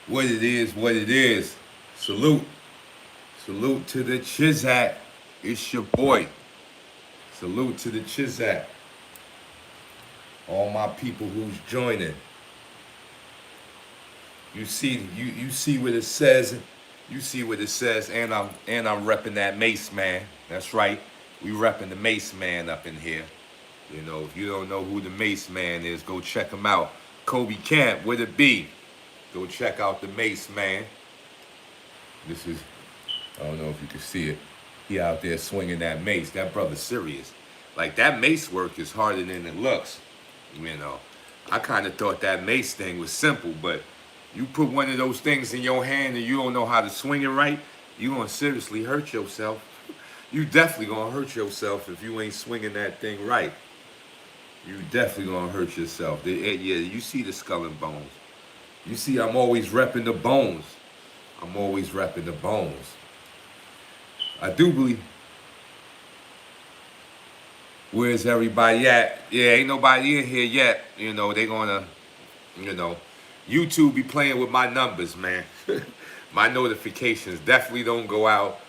What it is, what it is. Salute. Salute to the Chizak. It's your boy. Salute to the Chizak. All my people who's joining. You see what it says. You see what it says, and I'm repping that Mace Man. That's right. We repping the Mace Man up in here. You know, if you don't know who the Mace Man is, go check him out. Kobe Camp, would it be? Go check out the Mace Man. This is, I don't know if you can see it. He out there swinging that mace. That brother's serious. Like, that mace work is harder than it looks. You know, I kind of thought that mace thing was simple, but you put one of those things in your hand and you don't know how to swing it right, you're going to seriously hurt yourself. You definitely going to hurt yourself if you ain't swinging that thing right. You definitely going to hurt yourself. Yeah, you see the skull and bones. You see, I'm always repping the bones. I'm always repping the bones. I do believe. Where's everybody at? Yeah, ain't nobody in here yet. You know, they gonna, you know, YouTube be playing with my numbers, man. My notifications definitely don't go out.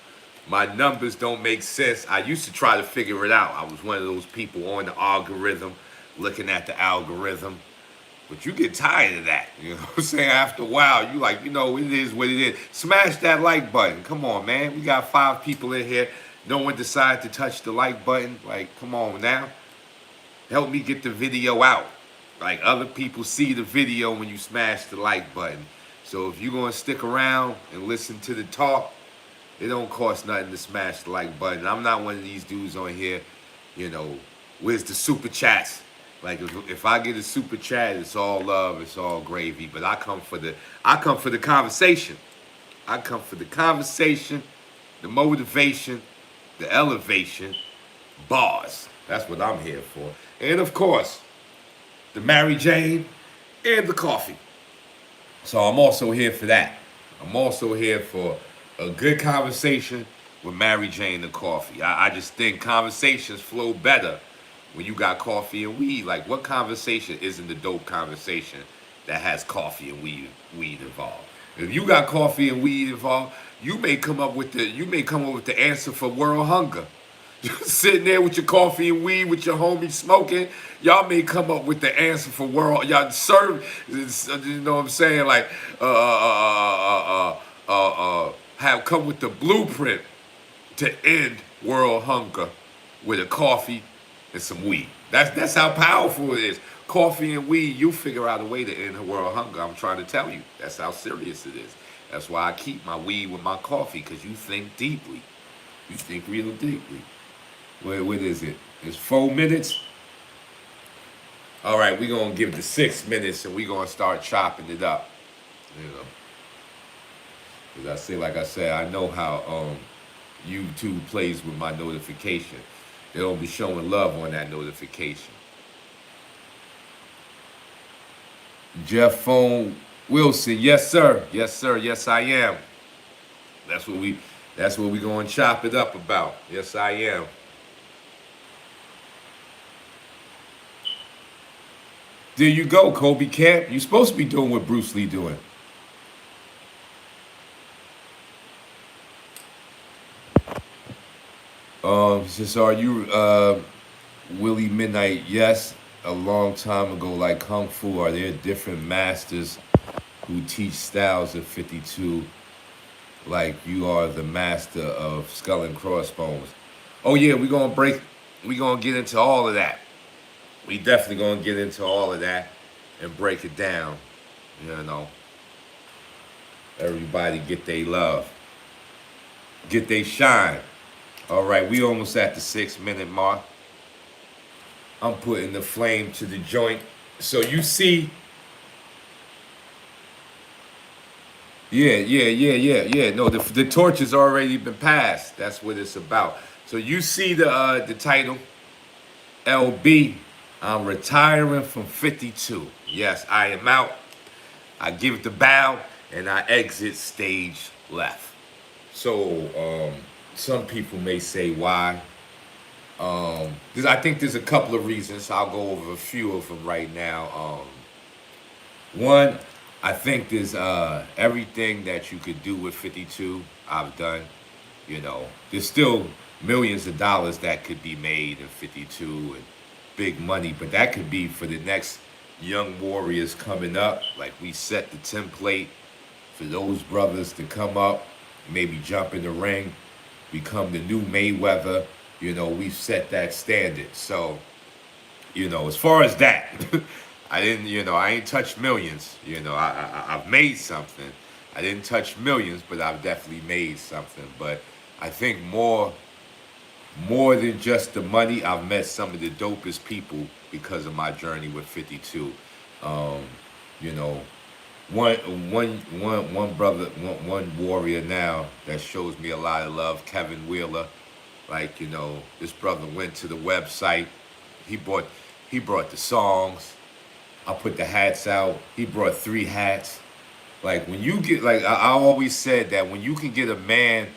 My numbers don't make sense. I used to try to figure it out. I was one of those people on the algorithm, looking at the algorithm. But you get tired of that, you know what I'm saying? After a while, you like, you know, it is what it is. Smash that like button. Come on, man. We got 5 people in here. No one decided to touch the like button. Like, come on now. Help me get the video out. Like, other people see the video when you smash the like button. So if you're going to stick around and listen to the talk, it don't cost nothing to smash the like button. I'm not one of these dudes on here, you know, where's the super chats? Like, if I get a super chat, it's all love, it's all gravy. But I come for the conversation. I come for the conversation, the motivation, the elevation, bars. That's what I'm here for. And of course, the Mary Jane and the coffee. So I'm also here for that. I'm also here for a good conversation with Mary Jane and coffee. I just think conversations flow better when you got coffee and weed. Like, what conversation isn't the dope conversation that has coffee and weed involved? If you got coffee and weed involved, you may come up with the answer for world hunger. You're sitting there with your coffee and weed with your homie smoking. Y'all may come up with the answer for world. Y'all serve, you know what I'm saying? Like, have come with the blueprint to end world hunger with a coffee and some weed. That's how powerful it is. Coffee and weed, you figure out a way to end the world hunger. I'm trying to tell you. That's how serious it is. That's why I keep my weed with my coffee, because you think deeply. You think real deeply. What is it? It's 4 minutes. All right, we're going to give it 6 minutes and we're going to start chopping it up. You know. Because like I said, I know how YouTube plays with my notification. They don't be showing love on that notification. Jeff Phone Wilson, yes sir, yes sir, yes I am. That's what we going to chop it up about. Yes I am. There you go, Kobe Camp. You're supposed to be doing what Bruce Lee doing. Says, are you Willie Midnight? Yes, a long time ago, like Kung Fu. Are there different masters who teach styles of 52 like you are the master of skull and crossbones? Oh yeah, we're gonna get into all of that. We definitely gonna get into all of that and break it down. You know, everybody get their love, get their shine. All right, we almost at the 6 minute mark. I'm putting the flame to the joint. So you see, yeah. No, the torch has already been passed. That's what it's about. So you see the title, LB. I'm retiring from 52. Yes, I am out. I give it the bow and I exit stage left. So some people may say why. I think there's a couple of reasons. I'll go over a few of them right now. One, I think there's everything that you could do with 52, I've done. You know, there's still millions of dollars that could be made in 52 and big money, but that could be for the next young warriors coming up. Like we set the template for those brothers to come up, maybe jump in the ring, become the new Mayweather. You know, we've set that standard. So, you know, as far as that, I didn't, you know, I ain't touched millions. You know, I've made something. I didn't touch millions, but I've definitely made something. But I think more than just the money, I've met some of the dopest people because of my journey with 52. Um, you know, one brother, one warrior now that shows me a lot of love, Kevin Wheeler. Like, you know, this brother went to the website. He bought he brought the songs. I put the hats out. He brought 3 hats. Like when you get like I always said that when you can get a man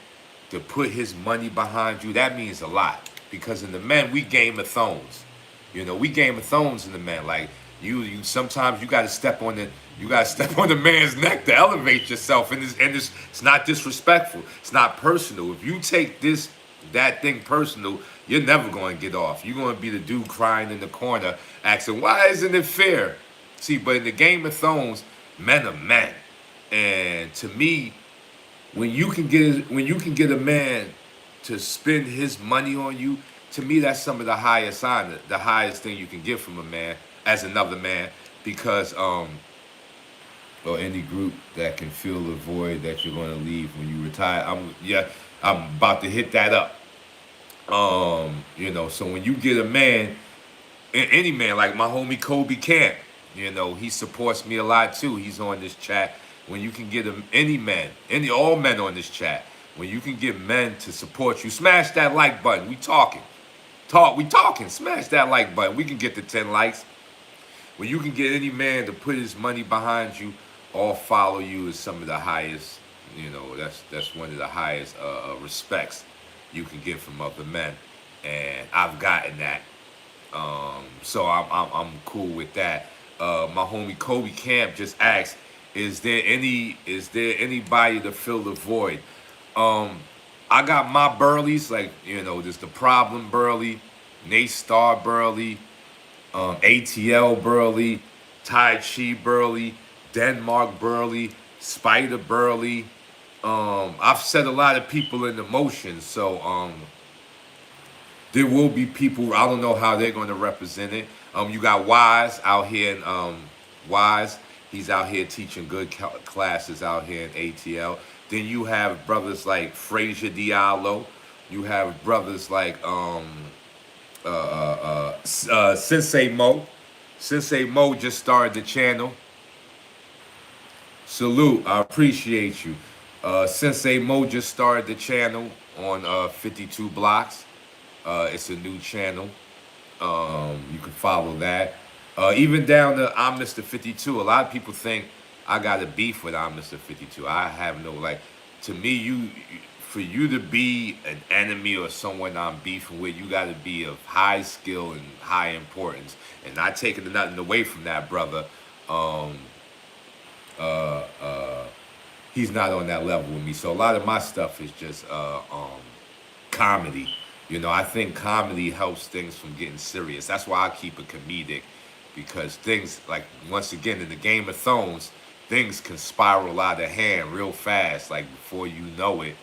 to put his money behind you, that means a lot. Because in the men, we Game of Thrones. You know, we Game of Thrones in the men. Like you sometimes you gotta step on the man's neck to elevate yourself. It's not disrespectful. It's not personal. If you take that thing personal, you're never going to get off. You're going to be the dude crying in the corner, asking, "Why isn't it fair?" See, but in the Game of Thrones, men are men, and to me, when you can get a man to spend his money on you, to me that's some of the highest honor, the highest thing you can get from a man as another man, because or any group that can fill the void that you're going to leave when you retire. I'm about to hit that up. You know, so when you get a man, any man like my homie Kobe Camp, you know, he supports me a lot too. He's on this chat. When you can get all men on this chat, when you can get men to support you, smash that like button. We talking. Smash that like button. We can get to 10 likes. When you can get any man to put his money behind you, or follow you, is some of the highest. You know, that's one of the highest respects you can get from other men, and I've gotten that. So I'm cool with that. My homie Kobe Camp just asked, is there anybody to fill the void? I got my Burleys, like, you know, there's the Problem Burley, Nate Star Burley, ATL Burley, Tai Chi Burley, Denmark Burley, Spider Burley. I've set a lot of people into motion, so there will be people. I don't know how they're going to represent it. You got Wise out here in Wise. He's out here teaching good classes out here in ATL. Then you have brothers like Frazier Diallo. You have brothers like Sensei Mo. Sensei Mo just started the channel. Salute, I appreciate you. Sensei Mo just started the channel on 52 Blocks. It's a new channel. You can follow that. Even down to I'm Mr. 52. A lot of people think I got a beef with I'm Mr. 52. I have no, like, to me, for you to be an enemy or someone I'm beefing with, you got to be of high skill and high importance. And not taking nothing away from that brother. He's not on that level with me. So a lot of my stuff is just comedy. You know, I think comedy helps things from getting serious. That's why I keep it comedic, because things, like, once again, in the Game of Thrones, things can spiral out of hand real fast. Like, before you know it,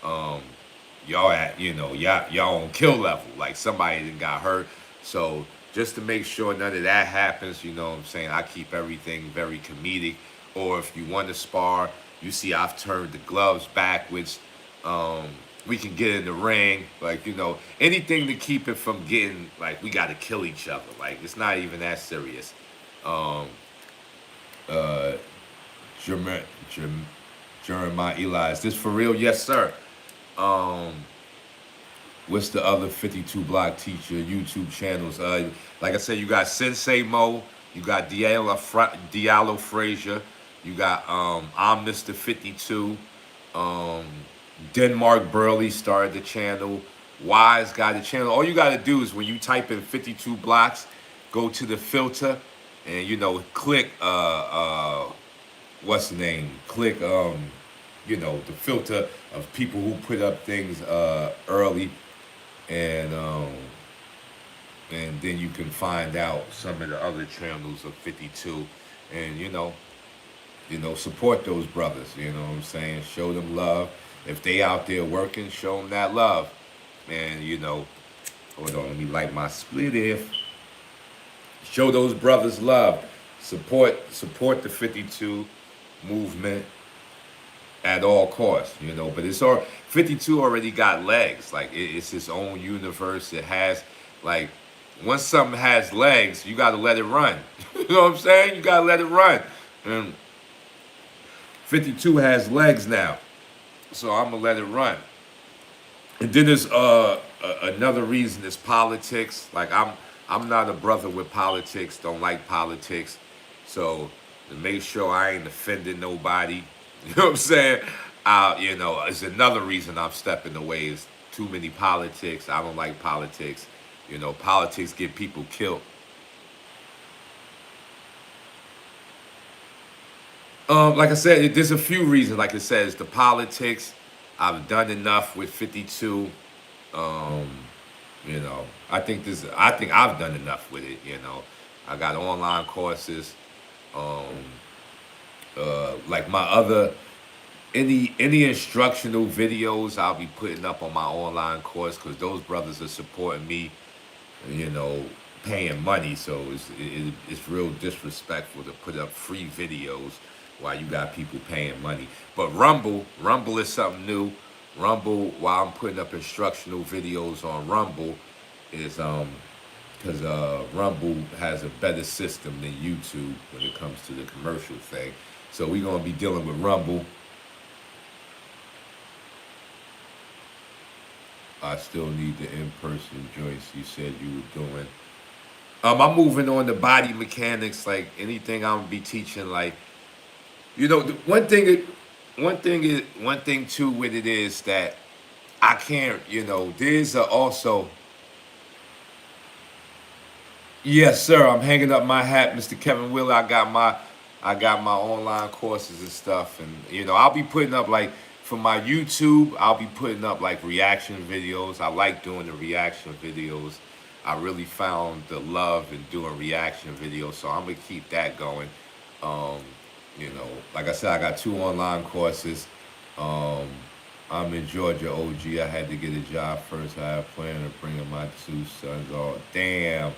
y'all at, you know, y'all on kill level. Like, somebody done got hurt. So just to make sure none of that happens, you know what I'm saying, I keep everything very comedic. Or if you want to spar, you see I've turned the gloves backwards. We can get in the ring, like, you know, anything to keep it from getting, like, we got to kill each other. Like, it's not even that serious. Jeremiah Eli, is this for real? Yes, sir. What's the other 52 Block teacher YouTube channels? Like I said, you got Sensei Mo, you got Diallo Frazier, you got I'm Mr. 52. Denmark Burley started the channel. Wise got a channel. All you got to do is when you type in 52 blocks, go to the filter, and click what's the name? Click the filter of people who put up things early, and then you can find out some of the other channels of 52, and support those brothers. You know what I'm saying? Show them love. If they out there working, show them that love. And hold on, let me light my split if. Show those brothers love. Support the 52 movement at all costs. But it's all 52 already got legs. Like it's its own universe. It has like once something has legs, you gotta let it run. You know what I'm saying? You gotta let it run. And 52 has legs now. So I'm gonna let it run. And then there's another reason is politics. Like I'm not a brother with politics. Don't like politics. So to make sure I ain't offending nobody, you know what I'm saying? It's another reason I'm stepping away. Is too many politics. I don't like politics. Politics get people killed. Like I said, there's a few reasons. Like it says, the politics. I've done enough with 52. I think I've done enough with it. I got online courses. Like my other any instructional videos I'll be putting up on my online course because those brothers are supporting me. Paying money, so it's real disrespectful to put up free videos while you got people paying money. But Rumble is something new. Rumble, while I'm putting up instructional videos on Rumble, is because Rumble has a better system than YouTube when it comes to the commercial thing. So we're gonna be dealing with Rumble. I still need the in-person joints you said you were doing. I'm moving on to body mechanics, like anything I'm gonna be teaching. Like, one thing too with it is that I can't. There's also. Yes, sir. I'm hanging up my hat, Mr. Kevin Wheeler. I got my online courses and stuff, and I'll be putting up like for my YouTube. I'll be putting up like reaction videos. I like doing the reaction videos. I really found the love in doing reaction videos, so I'm gonna keep that going. Like I said, I got 2 online courses. I'm in Georgia, OG. I had to get a job first. I have planned to bring my 2 sons. Oh, damn,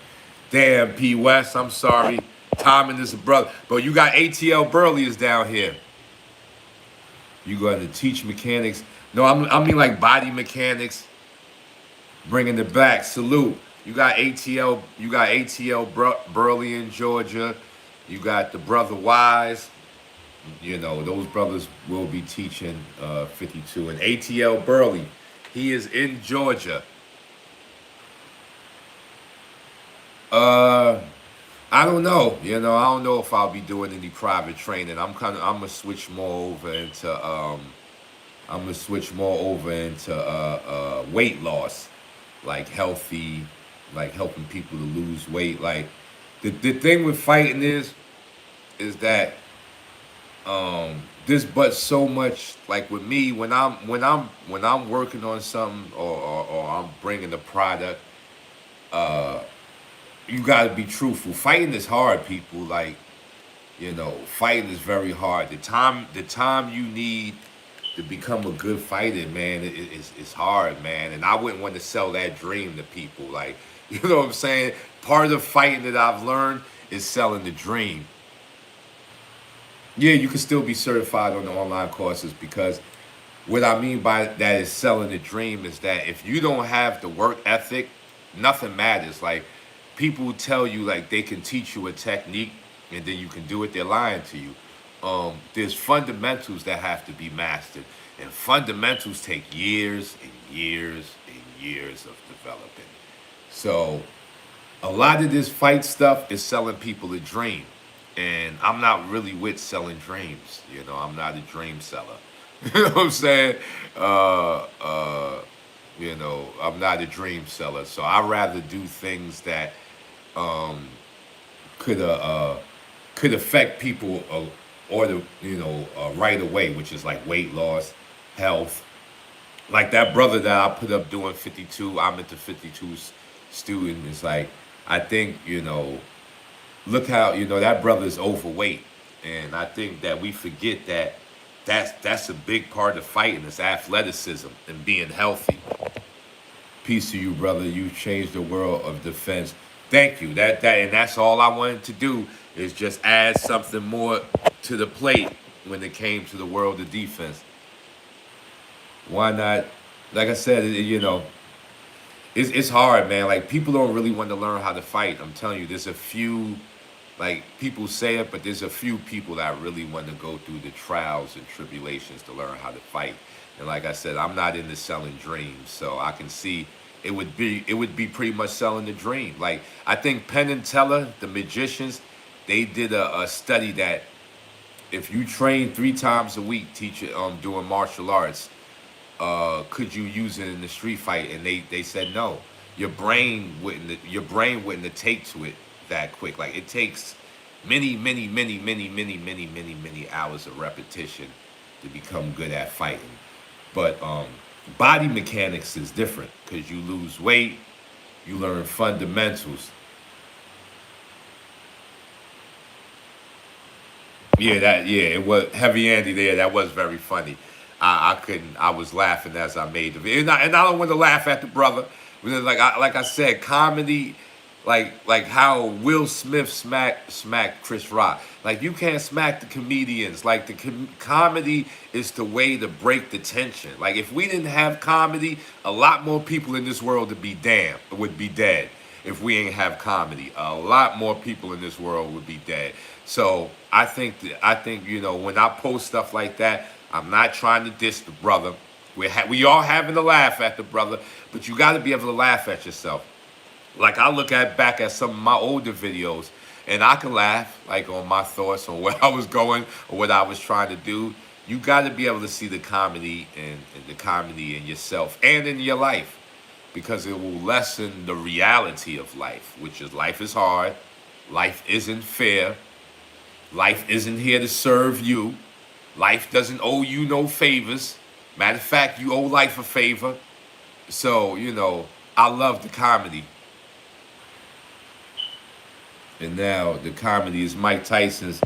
P West. I'm sorry. Timing is a brother, but you got ATL Burley is down here. You going to teach mechanics? No, I mean like body mechanics. Bringing it back. Salute. You got ATL Burley in Georgia. You got the brother Wise. Those brothers will be teaching 52. And ATL Burley, he is in Georgia. I don't know. I don't know if I'll be doing any private training. I'm gonna switch more over into weight loss, like healthy, like helping people to lose weight. Like the thing with fighting is that there's but so much. Like with me, when I'm working on something or I'm bringing the product, you gotta be truthful. Fighting is hard, people. Like fighting is very hard. The time you need to become a good fighter, man, it's hard, man. And I wouldn't want to sell that dream to people. Like, you know what I'm saying? Part of the fighting that I've learned is selling the dream. Yeah, you can still be certified on the online courses, because what I mean by that is selling the dream is that if you don't have the work ethic, nothing matters. Like, people tell you like they can teach you a technique and then you can do it, they're lying to you. There's fundamentals that have to be mastered, and fundamentals take years and years and years of developing. So a lot of this fight stuff is selling people a dream, and I'm not really with selling dreams. I'm not a dream seller. You know what I'm saying? You know, I'm not a dream seller, so I rather do things that um, could could affect people or the right away, which is like weight loss, health. Like that brother that I put up doing 52, I'm into 52 student. Is like I think look how that brother's overweight, and I think that we forget that that's a big part of fighting is athleticism and being healthy. Peace to you, brother. You changed the world of defense. Thank you. And that's all I wanted to do is just add something more to the plate when it came to the world of defense. Why not? Like I said, it's hard, man. Like people don't really want to learn how to fight. I'm telling you, there's a few, like people say it, but there's a few people that really want to go through the trials and tribulations to learn how to fight. And like I said, I'm not into selling dreams, so I can see it would be pretty much selling the dream. Like I think Penn and Teller, the magicians, they did a study that if you train 3 times a week, teaching doing martial arts, could you use it in the street fight? And they said no. Your brain wouldn't take to it that quick. Like it takes many, many, many, many, many, many, many, many hours of repetition to become good at fighting. But body mechanics is different because you lose weight, you learn fundamentals. It was Heavy Andy there. That was very funny. I couldn't. I was laughing as I made the video, and I don't want to laugh at the brother. Because like I said, comedy, like how Will Smith smacked Chris Rock. Like you can't smack the comedians. Like the comedy is the way to break the tension. Like if we didn't have comedy, a lot more people in this world would be dead. If we ain't have comedy, a lot more people in this world would be dead. So I think when I post stuff like that, I'm not trying to diss the brother. We all having a laugh at the brother, but you got to be able to laugh at yourself. Like I look at back at some of my older videos, and I can laugh like on my thoughts on where I was going or what I was trying to do. You got to be able to see the comedy and the comedy in yourself and in your life because it will lessen the reality of life, which is life is hard, life isn't fair, life isn't here to serve you, life doesn't owe you no favors. Matter of fact, you owe life a favor. So, I love the comedy. And now the comedy is Mike Tyson's.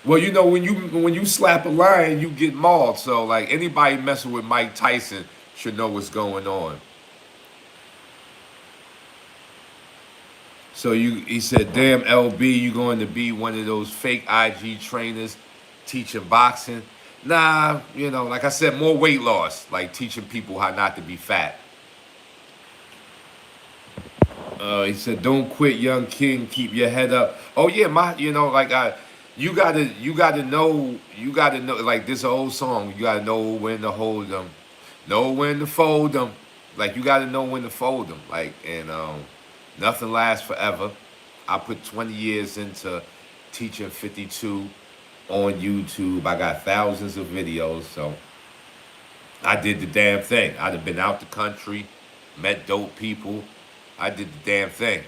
Well, when you slap a lion, you get mauled. So like anybody messing with Mike Tyson should know what's going on. So he said, "Damn LB, you going to be one of those fake IG trainers teaching boxing?" Nah, like I said, more weight loss, like teaching people how not to be fat. He said, "Don't quit, young king. Keep your head up." Oh yeah, you gotta know. Like this old song, you gotta know when to hold them, know when to fold them. Like you gotta know when to fold them. Like and nothing lasts forever. I put 20 years into teaching 52 on YouTube. I got thousands of videos, so I did the damn thing. I'd have been out the country, met dope people. I did the damn thing.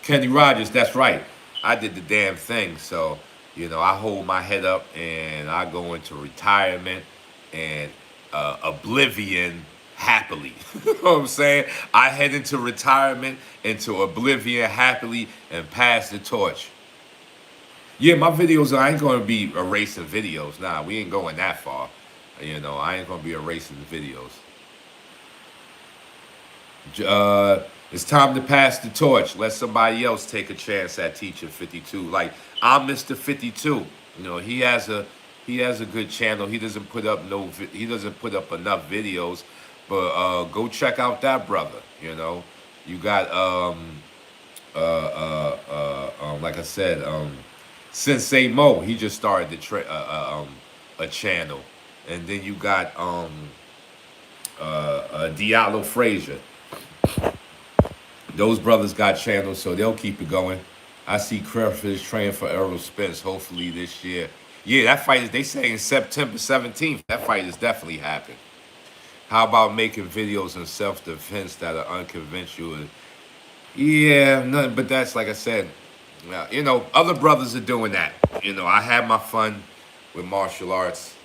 Kenny Rogers, that's right. I did the damn thing. So, I hold my head up and I go into retirement and oblivion happily. You know what I'm saying? I head into retirement, into oblivion happily and pass the torch. Yeah, my videos, I ain't going to be erasing videos. Nah, we ain't going that far. I ain't going to be erasing the videos. It's time to pass the torch. Let somebody else take a chance at teaching 52. Like I'm Mr. 52. He has a good channel. He doesn't put up enough videos, but go check out that brother. You got like I said, Sensei Mo. He just started a channel, and then you got Diallo Frazier. Those brothers got channels, so they'll keep it going. I see Crayfish train for Errol Spence, hopefully this year. Yeah, that fight is, they say in September 17th. That fight is definitely happening. How about making videos in self-defense that are unconventional? Yeah, nothing. But that's like I said. Other brothers are doing that. I had my fun with martial arts.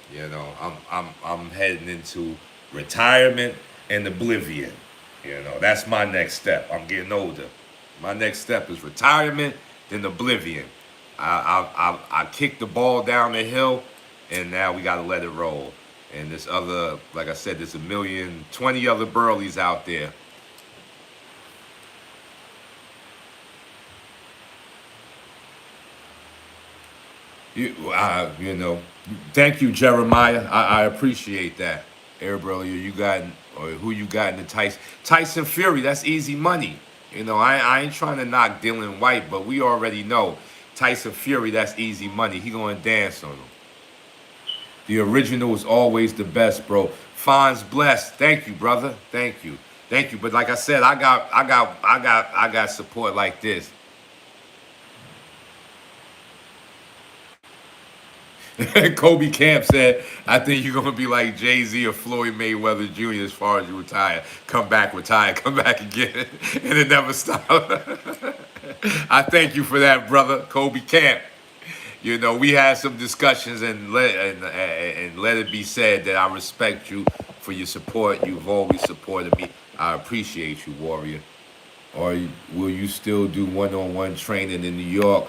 I'm heading into retirement and oblivion. That's my next step. I'm getting older. My next step is retirement, then oblivion. I kicked the ball down the hill, and now we got to let it roll. And this other, like I said, there's 20 other Burleys out there. Thank you, Jeremiah. I appreciate that. Air Burley, or who you got in the Tyson Fury. That's easy money. I ain't trying to knock Dylan White, but we already know Tyson Fury. That's easy money. He gonna dance on him. The original is always the best, bro. Fonz blessed. Thank you, brother. Thank you. But like I said, I got support like this. Kobe Camp said, I think you're going to be like Jay-Z or Floyd Mayweather Jr. as far as you retire. Come back, retire, come back again, and it never stop. I thank you for that, brother. Kobe Camp. We had some discussions, and let it be said that I respect you for your support. You've always supported me. I appreciate you, Warrior. Or will you still do one-on-one training in New York?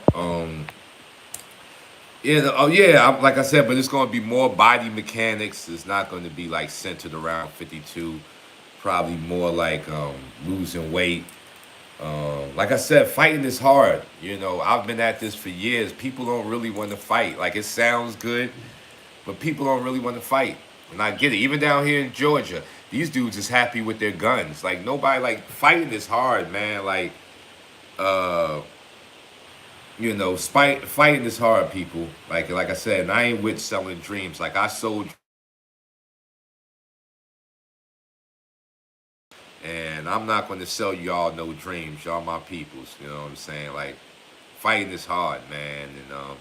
Yeah, oh yeah, like I said, but it's going to be more body mechanics. It's not going to be like centered around 52. Probably more like losing weight. Like I said, fighting is hard. I've been at this for years. People don't really want to fight. Like, it sounds good, but people don't really want to fight. And I get it. Even down here in Georgia, these dudes is happy with their guns. Like, nobody, like, fighting is hard, man. Like, uh, fighting is hard, people. Like I said, and I ain't with selling dreams. Like, I sold, and I'm not going to sell y'all no dreams. Y'all my peoples. You know what I'm saying? Like, fighting is hard, man. And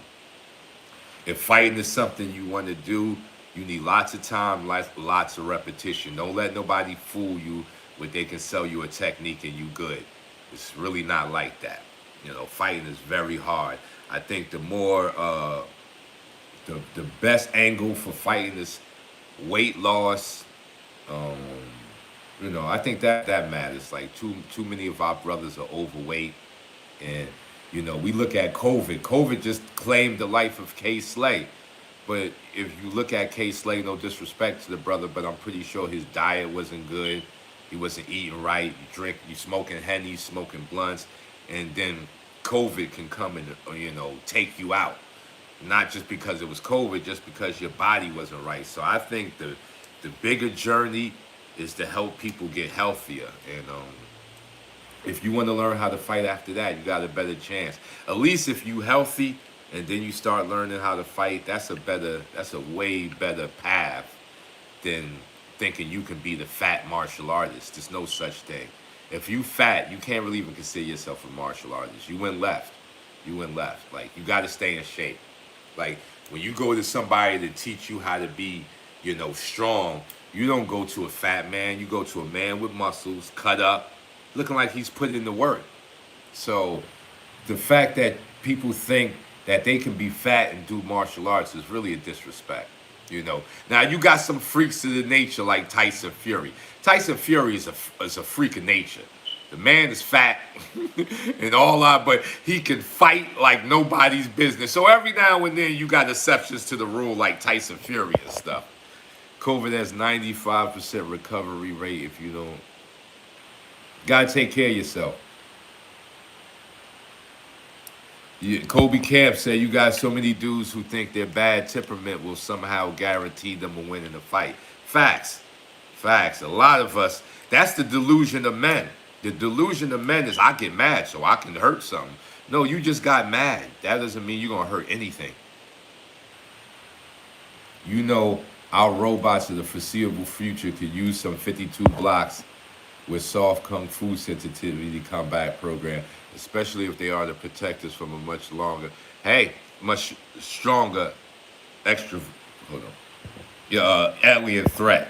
if fighting is something you want to do, you need lots of time, lots of repetition. Don't let nobody fool you with they can sell you a technique and you good. It's really not like that. Fighting is very hard. I think the more the best angle for fighting is weight loss. Um, I think that matters. Like, too many of our brothers are overweight, and we look at COVID. COVID just claimed the life of K Slay. But if you look at K Slay, no disrespect to the brother, but I'm pretty sure his diet wasn't good. He wasn't eating right. You smoking Henny, smoking blunts, and then COVID can come and take you out. Not just because it was COVID, just because your body wasn't right. So I think the bigger journey is to help people get healthier. And if you want to learn how to fight after that, you got a better chance. At least if you healthy and then you start learning how to fight, that's a way better path than thinking you can be the fat martial artist. There's no such thing. If you fat, you can't really even consider yourself a martial artist. You went left. Like, you got to stay in shape. Like, when you go to somebody to teach you how to be, strong, you don't go to a fat man. You go to a man with muscles, cut up, looking like he's put in the work. So the fact that people think that they can be fat and do martial arts is really a disrespect. Now, you got some freaks of the nature like Tyson Fury. Tyson Fury is a freak of nature. The man is fat and all that, but he can fight like nobody's business. So every now and then you got exceptions to the rule like Tyson Fury and stuff. COVID has 95% recovery rate if you don't. Gotta take care of yourself. Kobe Camp said you got so many dudes who think their bad temperament will somehow guarantee them a win in a fight. Facts. A lot of us, that's the delusion of men. The delusion of men is I get mad so I can hurt something. No, you just got mad. That doesn't mean you're going to hurt anything. Our robots of the foreseeable future could use some 52 blocks with soft kung fu sensitivity combat program, especially if they are to protect us from a much stronger extra, hold on, alien threat.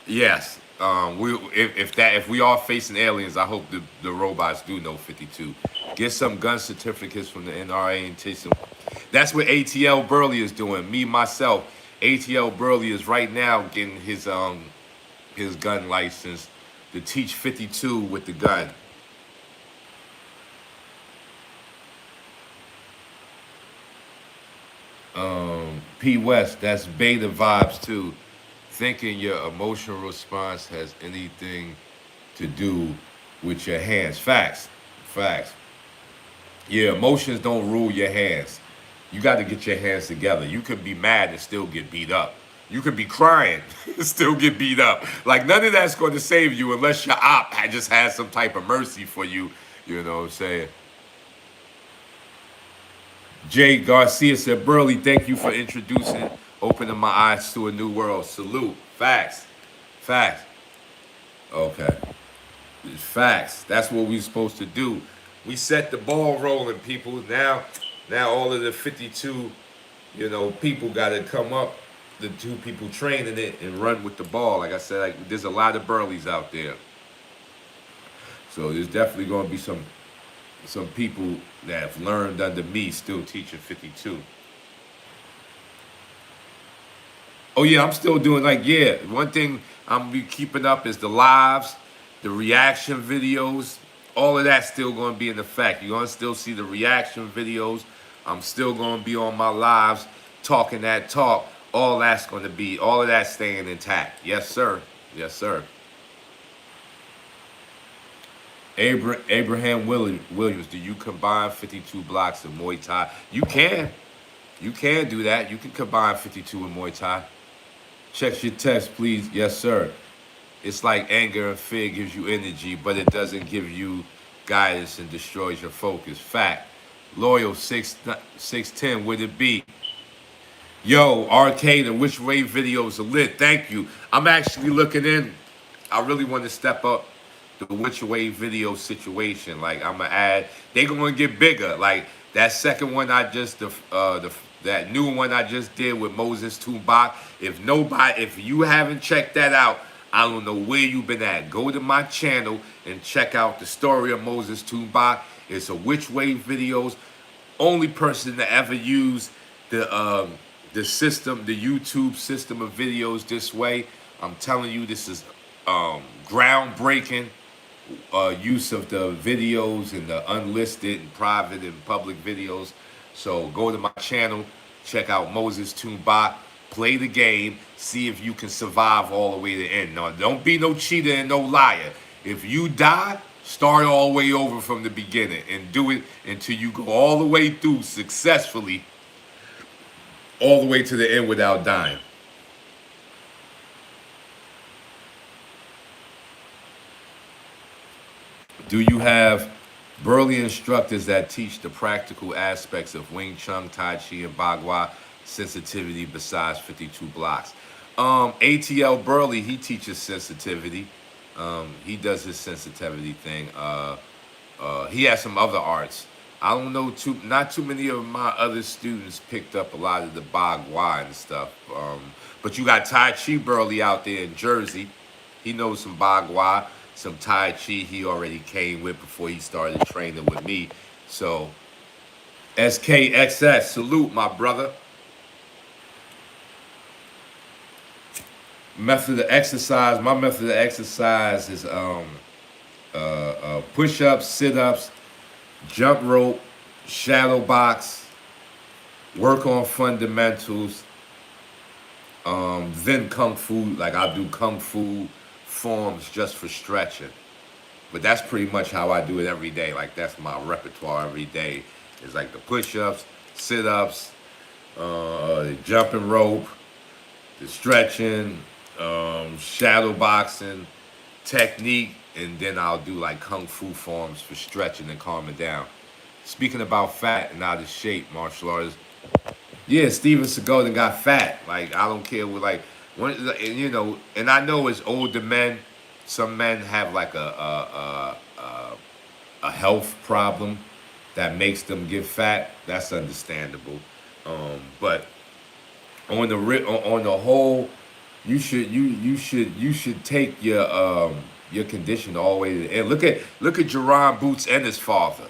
Yes, If we are facing aliens, I hope the robots do know 52. Get some gun certificates from the NRA and take some. That's what ATL Burley is doing. Me myself, ATL Burley is right now getting his gun license to teach 52 with the gun. P West, that's beta vibes too. Thinking your emotional response has anything to do with your hands. Facts. Facts. Yeah, emotions don't rule your hands. You got to get your hands together. You could be mad and still get beat up. You could be crying and still get beat up. Like none of that's going to save you unless your op just has some type of mercy for you. You know what I'm saying? Jay Garcia said, Burley, thank you for introducing, opening my eyes to a new world. Salute. Facts. Facts. Okay. Facts. That's what we're supposed to do. We set the ball rolling, people. Now all of the 52, people got to come up, the two people training it and run with the ball. Like I said, there's a lot of Burleys out there. So there's definitely going to be some people that have learned under me still teaching 52. Oh yeah, I'm still doing one thing I'm be keeping up is the lives, the reaction videos. All of that's still going to be in effect. You're going to still see the reaction videos. I'm still going to be on my lives talking that talk. All of that's staying intact. Yes, sir. Yes, sir. Abraham Williams, do you combine 52 blocks of Muay Thai? You can. You can do that. You can combine 52 with Muay Thai. Check your text, please. Yes, sir. It's like anger and fear gives you energy, but it doesn't give you guidance and destroys your focus. Fact. Loyal 610, would it be? Yo, Arcade and Which Way videos are lit. Thank you. I'm actually looking in. I really want to step up the Which Way video situation. Like I'm gonna add, they gonna get bigger. Like that second one that new one I just did with Moses Tumbach. If you haven't checked that out, I don't know where you've been at. Go to my channel and check out the story of Moses Tumbach. It's a Which Way videos. Only person to ever use the system, the YouTube system of videos this way. I'm telling you, this is groundbreaking use of the videos and the unlisted and private and public videos. So go to my channel, check out Moses Tumbach, play the game, see if you can survive all the way to the end. Now, don't be no cheater and no liar. If you die, start all the way over from the beginning and do it until you go all the way through successfully, all the way to the end without dying. Do you have Burly instructors that teach the practical aspects of Wing Chun, Tai Chi, and Bagua sensitivity besides 52 blocks? ATL Burley, he teaches sensitivity. He does his sensitivity thing. He has some other arts. I don't know not too many of my other students picked up a lot of the Bagua and stuff. But you got Tai Chi Burley out there in Jersey. He knows some Bagua, some Tai Chi he already came with before he started training with me. So SKXS, salute my brother. Method of exercise. My method of exercise is push-ups, sit-ups, jump rope, shadow box, work on fundamentals, then kung fu. Like I do kung fu forms just for stretching. But that's pretty much how I do it every day. Like that's my repertoire every day. It's like the push-ups, sit-ups, the jumping rope, the stretching, shadow boxing, technique, and then I'll do like kung fu forms for stretching and calming down. Speaking about fat and out of shape martial artists, yeah, Steven Seagal got fat. Like I don't care what and I know as older men, some men have like a health problem that makes them get fat. That's understandable. But on the whole, you should take your condition all the way to the end. Look at Jerron Boots and his father.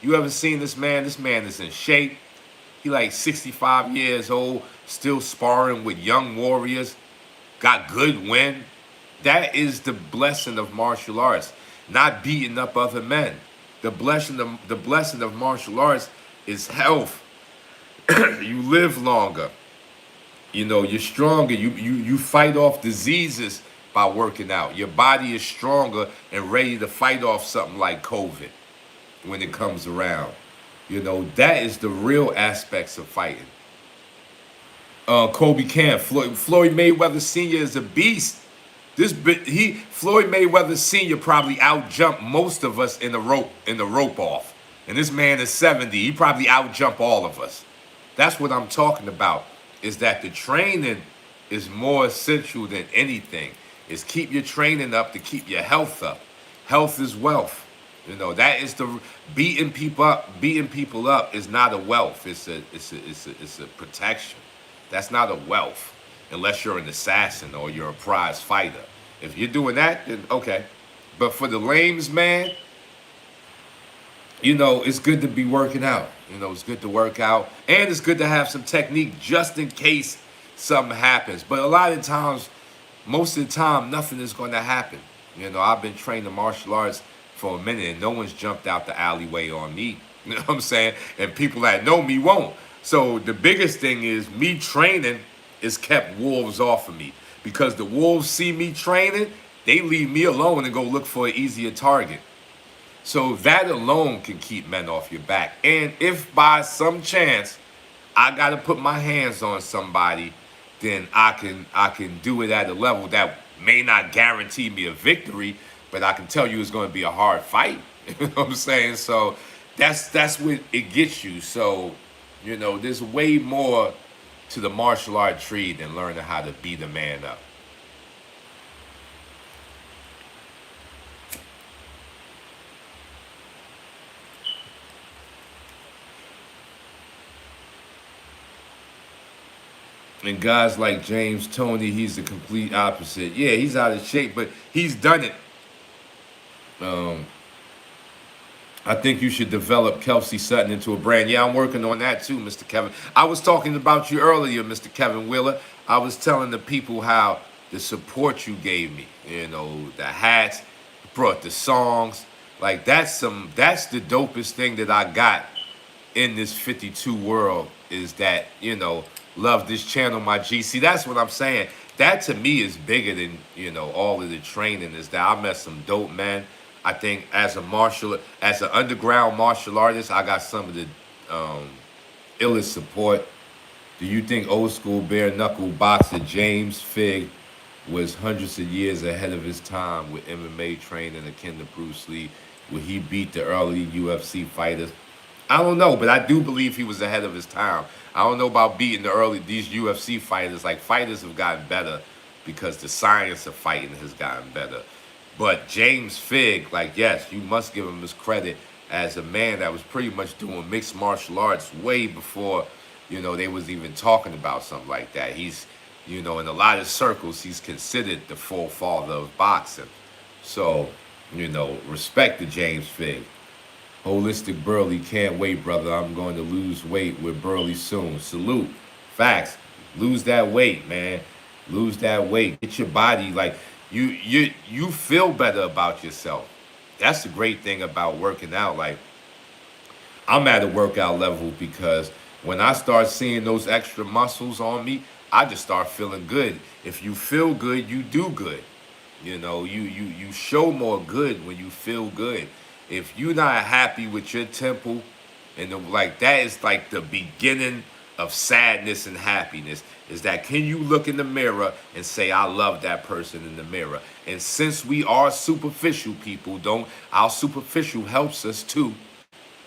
You ever seen this man? This man is in shape. He like 65 years old, still sparring with young warriors, got good win. That is the blessing of martial arts, not beating up other men. The blessing of martial arts is health. You live longer. You're stronger. You fight off diseases by working out. Your body is stronger and ready to fight off something like COVID when it comes around. That is the real aspects of fighting. Kobe Camp, Floyd Mayweather Sr. is a beast. Floyd Mayweather Sr. probably outjumped most of us in the rope off. And this man is 70. He probably outjumped all of us. That's what I'm talking about. Is that the training is more essential than anything. Is keep your training up to keep your health up. Health is wealth. That is the beating people up. Beating people up is not a wealth. It's a protection. That's not a wealth unless you're an assassin or you're a prize fighter. If you're doing that, then okay. But for the lames, man, it's good to be working out. It's good to work out. And it's good to have some technique just in case something happens. But a lot of times, most of the time, nothing is going to happen. I've been training martial arts for a minute and no one's jumped out the alleyway on me. You know what I'm saying? And people that know me won't. So the biggest thing is me training is kept wolves off of me. Because the wolves see me training, they leave me alone and go look for an easier target. So that alone can keep men off your back. And if by some chance I got to put my hands on somebody, then I can do it at a level that may not guarantee me a victory, but I can tell you it's going to be a hard fight. You know what I'm saying? So that's what it gets you. So, there's way more to the martial art tree than learning how to beat a man up. And guys like James Toney, he's the complete opposite. Yeah, he's out of shape, but he's done it. Um, I think you should develop Kelsey Sutton into a brand. Yeah, I'm working on that too, Mr. Kevin. I was talking about you earlier, Mr. Kevin Wheeler. I was telling the people how the support you gave me. The hats, brought the songs. Like that's the dopest thing that I got in this 52 world is that, love this channel, my G. See, that's what I'm saying. That to me is bigger than, all of the training is that I met some dope men. I think as an underground martial artist, I got some of the illest support. Do you think old school bare knuckle boxer James Figg was hundreds of years ahead of his time with MMA training akin to Bruce Lee? Would he beat the early UFC fighters? I don't know, but I do believe he was ahead of his time. I don't know about beating these UFC fighters. Like fighters have gotten better because the science of fighting has gotten better. But James Figg, yes, you must give him his credit as a man that was pretty much doing mixed martial arts way before, they was even talking about something like that. He's, in a lot of circles, he's considered the forefather of boxing. So, respect to James Figg. Holistic Burley, can't wait, brother. I'm going to lose weight with Burley soon. Salute. Facts. Lose that weight, man. Lose that weight. Get your body you feel better about yourself. That's the great thing about working out. I'm at a workout level because when I start seeing those extra muscles on me, I just start feeling good. If you feel good, you do good. You show more good when you feel good. If you're not happy with your temple, and that is like the beginning of sadness and happiness, is that can you look in the mirror and say, I love that person in the mirror? And since we are superficial people, our superficial helps us too.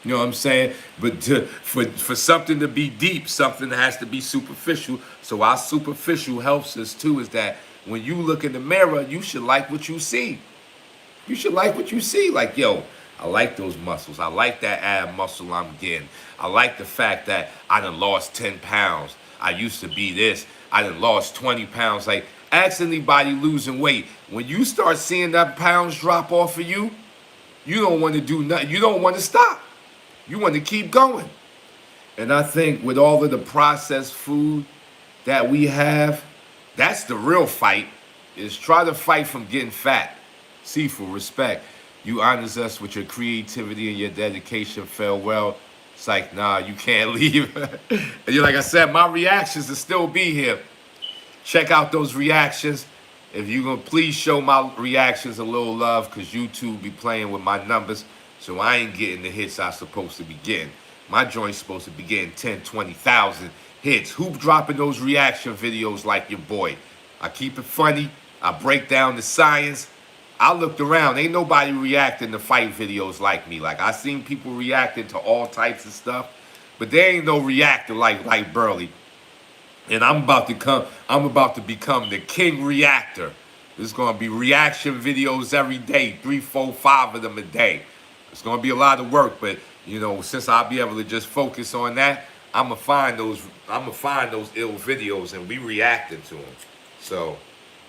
You know what I'm saying? But for something to be deep, something has to be superficial. So our superficial helps us too, is that when you look in the mirror, you should like what you see. You should like what you see. Yo, I like those muscles. I like that ab muscle I'm getting. I like the fact that I done lost 10 pounds. I used to be this. I done lost 20 pounds. Ask anybody losing weight. When you start seeing that pounds drop off of you, you don't want to do nothing. You don't want to stop. You want to keep going. And I think with all of the processed food that we have, that's the real fight, is try to fight from getting fat. See, for respect. You honors us with your creativity and your dedication. Farewell. It's like, nah, you can't leave. And you're like I said, my reactions will still be here. Check out those reactions. If you gonna please show my reactions a little love, because YouTube be playing with my numbers, so I ain't getting the hits I'm supposed to be getting. My joint's supposed to be getting 10, 20,000 hits. Who dropping those reaction videos like your boy? I keep it funny. I break down the science. I looked around. Ain't nobody reacting to fight videos like me. Like, I seen people reacting to all types of stuff, but there ain't no reactor like Lyte BURLY. And I'm about to become the king reactor. There's gonna be reaction videos every day, 3, 4, 5 of them a day. It's gonna be a lot of work, but you know, since I'll be able to just focus on that, I'ma find those ill videos and we reacting to them. So,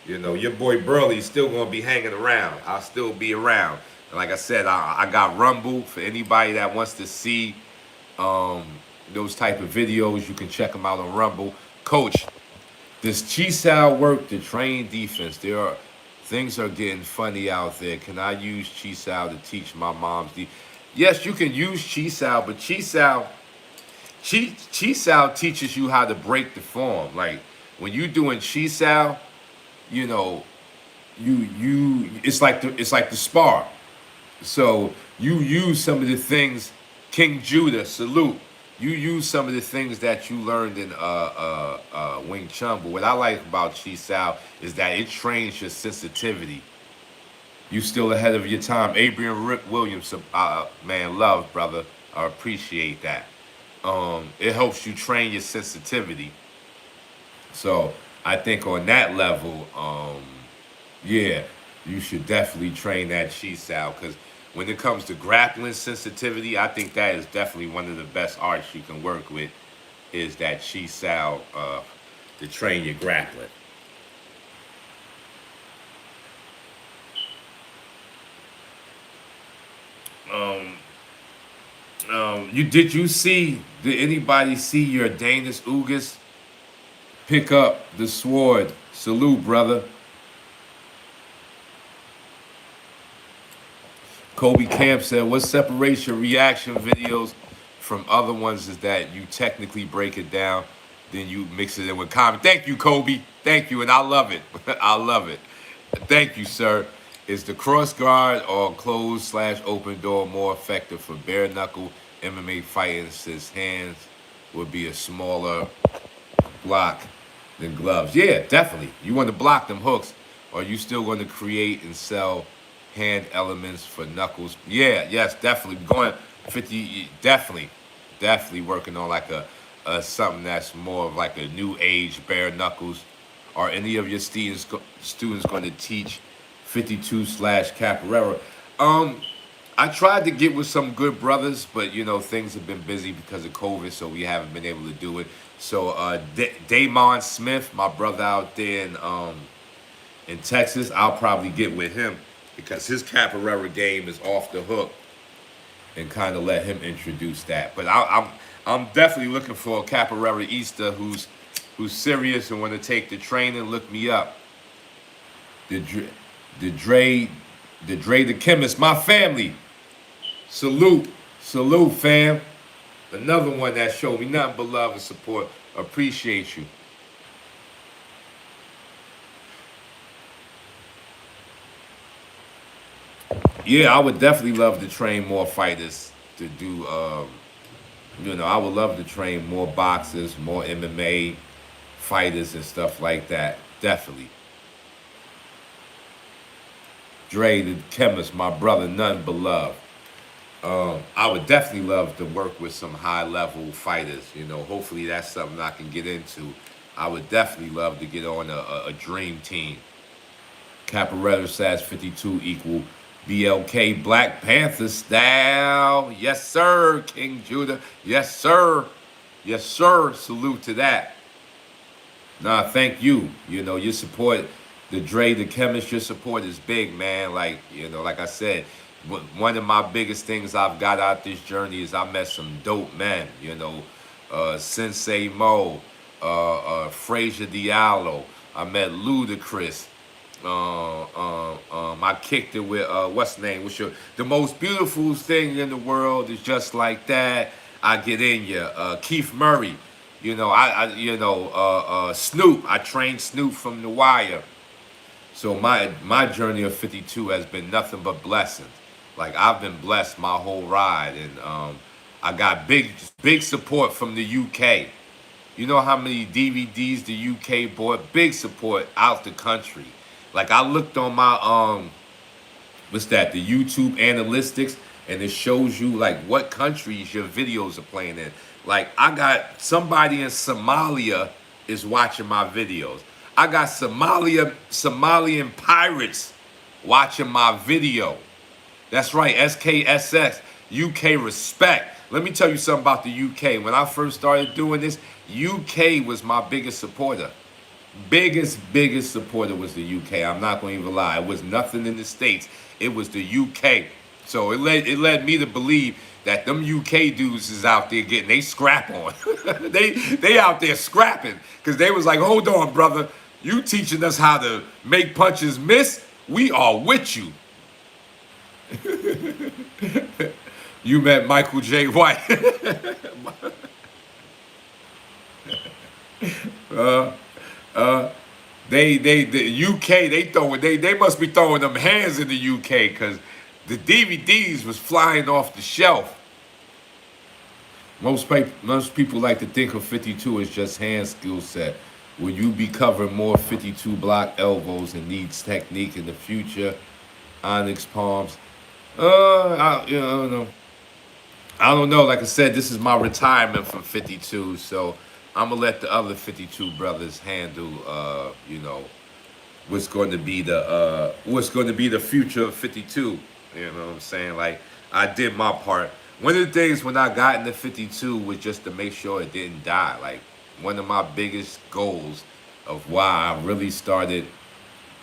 you know, your boy Burley's still gonna be hanging around. I'll still be around. And like I said, I got Rumble for anybody that wants to see those type of videos. You can check them out on Rumble. Coach, does Chisao work to train defense? Things are getting funny out there. Can I use Chisao to teach my mom's defense? Yes, you can use Chisao, but Chisao teaches you how to break the form. Like when you doing Chisao, you know, it's like the spar. So you use some of the things, King Judah, salute. You use some of the things that you learned in Wing Chun, but what I like about Chisao is that it trains your sensitivity. You still ahead of your time. Abraham Rick Williams, man, love, brother. I appreciate that. It helps you train your sensitivity. So I think on that level, yeah, you should definitely train that Chisao, because when it comes to grappling sensitivity, I think that is definitely one of the best arts you can work with, is that Chisao to train your grappling. Did anybody see your Danis Ugas pick up the sword? Salute, brother. Kobe Camp said, what separates your reaction videos from other ones is that you technically break it down, then you mix it in with comment. Thank you, Kobe. Thank you, and I love it. I love it. Thank you, sir. Is the cross guard or closed/open door more effective for bare knuckle MMA fighting, since hands would be a smaller block than gloves? Yeah, definitely. You want to block them hooks, or you still going to create and sell hand elements for knuckles? Yeah, yes, definitely. Going 50, definitely working on like a something that's more of like a new age bare knuckles. Are any of your students going to teach 52/Capoeira? I tried to get with some good brothers, but you know, things have been busy because of COVID, so we haven't been able to do it. So Damon Smith, my brother out there in Texas, I'll probably get with him, because his Capoeira game is off the hook, and kind of let him introduce that. But I'm definitely looking for a Capoeira Easter who's serious and want to take the training. Look me up. The Dre the chemist, my family. Salute, fam. Another one that showed me nothing but love and support. Appreciate you. Yeah, I would definitely love to train more fighters to do, you know, I would love to train more boxers, more MMA fighters and stuff like that. Definitely. Dre, the chemist, my brother, nothing but love. I would definitely love to work with some high-level fighters. You know, hopefully that's something I can get into. I would definitely love to get on a dream team. Capoeira / 52 equal BLK Black Panther style. Yes, sir, King Judah. Yes, sir. Yes, sir. Salute to that. Nah, thank you. You know, your support, the Dre, the chemist, your support is big, man. Like, you know, like I said, one of my biggest things I've got out this journey is I met some dope men, you know, Sensei Mo, Frazier Diallo. I met Ludacris. I kicked it with what's the name? What's your the most beautiful thing in the world is just like that. I get in you. Keith Murray, you know, Snoop. I trained Snoop from The Wire. So my journey of 52 has been nothing but blessings. Like I've been blessed my whole ride, and I got big support from the UK. You know how many DVDs the UK bought? Big support out the country. Like I looked on my what's that? The YouTube analytics, and it shows you like what countries your videos are playing in. Like I got somebody in Somalia is watching my videos. I got Somalian pirates watching my video. That's right, SKSX, UK respect. Let me tell you something about the UK. When I first started doing this, UK was my biggest supporter. Biggest supporter was the UK. I'm not going to even lie. It was nothing in the States. It was the UK. So it led me to believe that them UK dudes is out there getting they scrap on. they out there scrapping because they was like, hold on, brother, you teaching us how to make punches miss. We are with you. You met Michael J. White. The UK they must be throwing them hands in the UK because the DVDs was flying off the shelf. Most people like to think of 52 as just hand skill set. Will you be covering more 52 block elbows and needs technique in the future? Onyx palms. I don't know. I don't know. Like I said, this is my retirement from 52, so I'm gonna let the other 52 brothers handle, what's going to be the future of 52. You know what I'm saying? Like I did my part. One of the things when I got into 52 was just to make sure it didn't die. Like one of my biggest goals of why I really started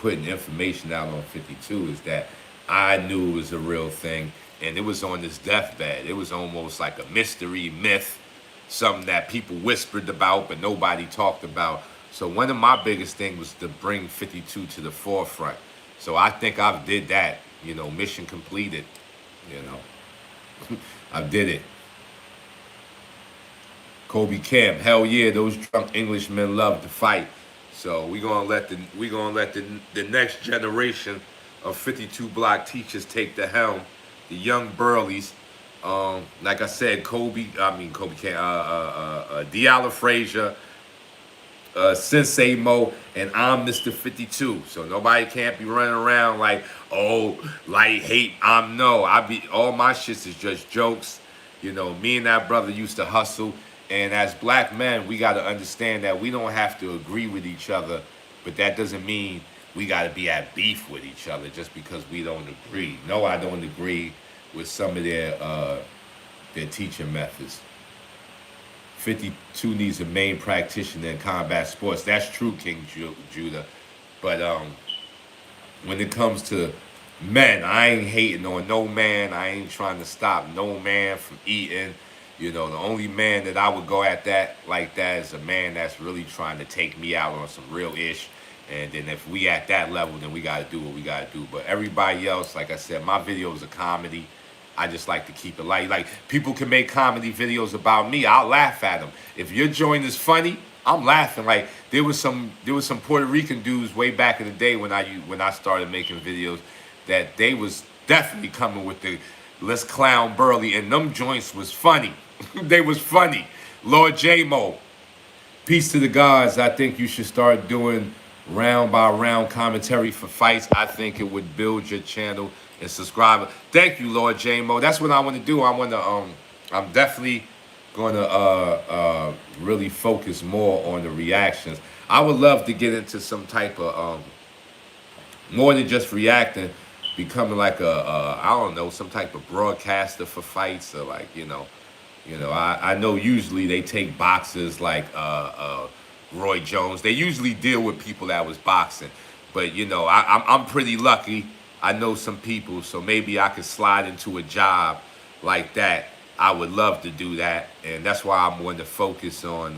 putting information out on 52 is that I knew it was a real thing, and it was on this deathbed. It was almost like a mystery myth, something that people whispered about but nobody talked about. So one of my biggest things was to bring 52 to the forefront. So I think I've did that, mission completed, you know. I did it. Kobe Camp, hell yeah, those drunk Englishmen love to fight. So we gonna let the next generation of 52 block teachers take the helm, the young Burleys. Like I said, Kobe Camp, Diallo Frazier, Sensei Mo, and I'm Mr. 52. So nobody can't be running around like, oh, light hate. All my shits is just jokes. Me and that brother used to hustle. And as black men, we got to understand that we don't have to agree with each other, but that doesn't mean we got to be at beef with each other just because we don't agree. No, I don't agree with some of their teaching methods. 52 needs a main practitioner in combat sports. That's true, King Judah. But when it comes to men, I ain't hating on no man. I ain't trying to stop no man from eating. The only man that I would go at that like that is a man that's really trying to take me out on some real ish. And then if we at that level, then we got to do what we got to do. But everybody else, like I said, my videos are comedy. I just like to keep it light. Like people can make comedy videos about me. I'll laugh at them. If your joint is funny, I'm laughing. Like there was some Puerto Rican dudes way back in the day when I started making videos that they was definitely coming with the let's clown Burly, and them joints was funny. They was funny. Lord J-Mo, peace to the gods. I think you should start doing round by round commentary for fights. I think it would build your channel and subscribe. Thank you, Lord J-Mo. That's what I want to do. I'm definitely gonna really focus more on the reactions. I would love to get into some type of more than just reacting, becoming like I don't know, some type of broadcaster for fights, or like I know usually they take boxers like Roy Jones. They usually deal with people that was boxing, but you know, I'm pretty lucky. I know some people, so maybe I could slide into a job like that. I would love to do that, and that's why I'm going to focus on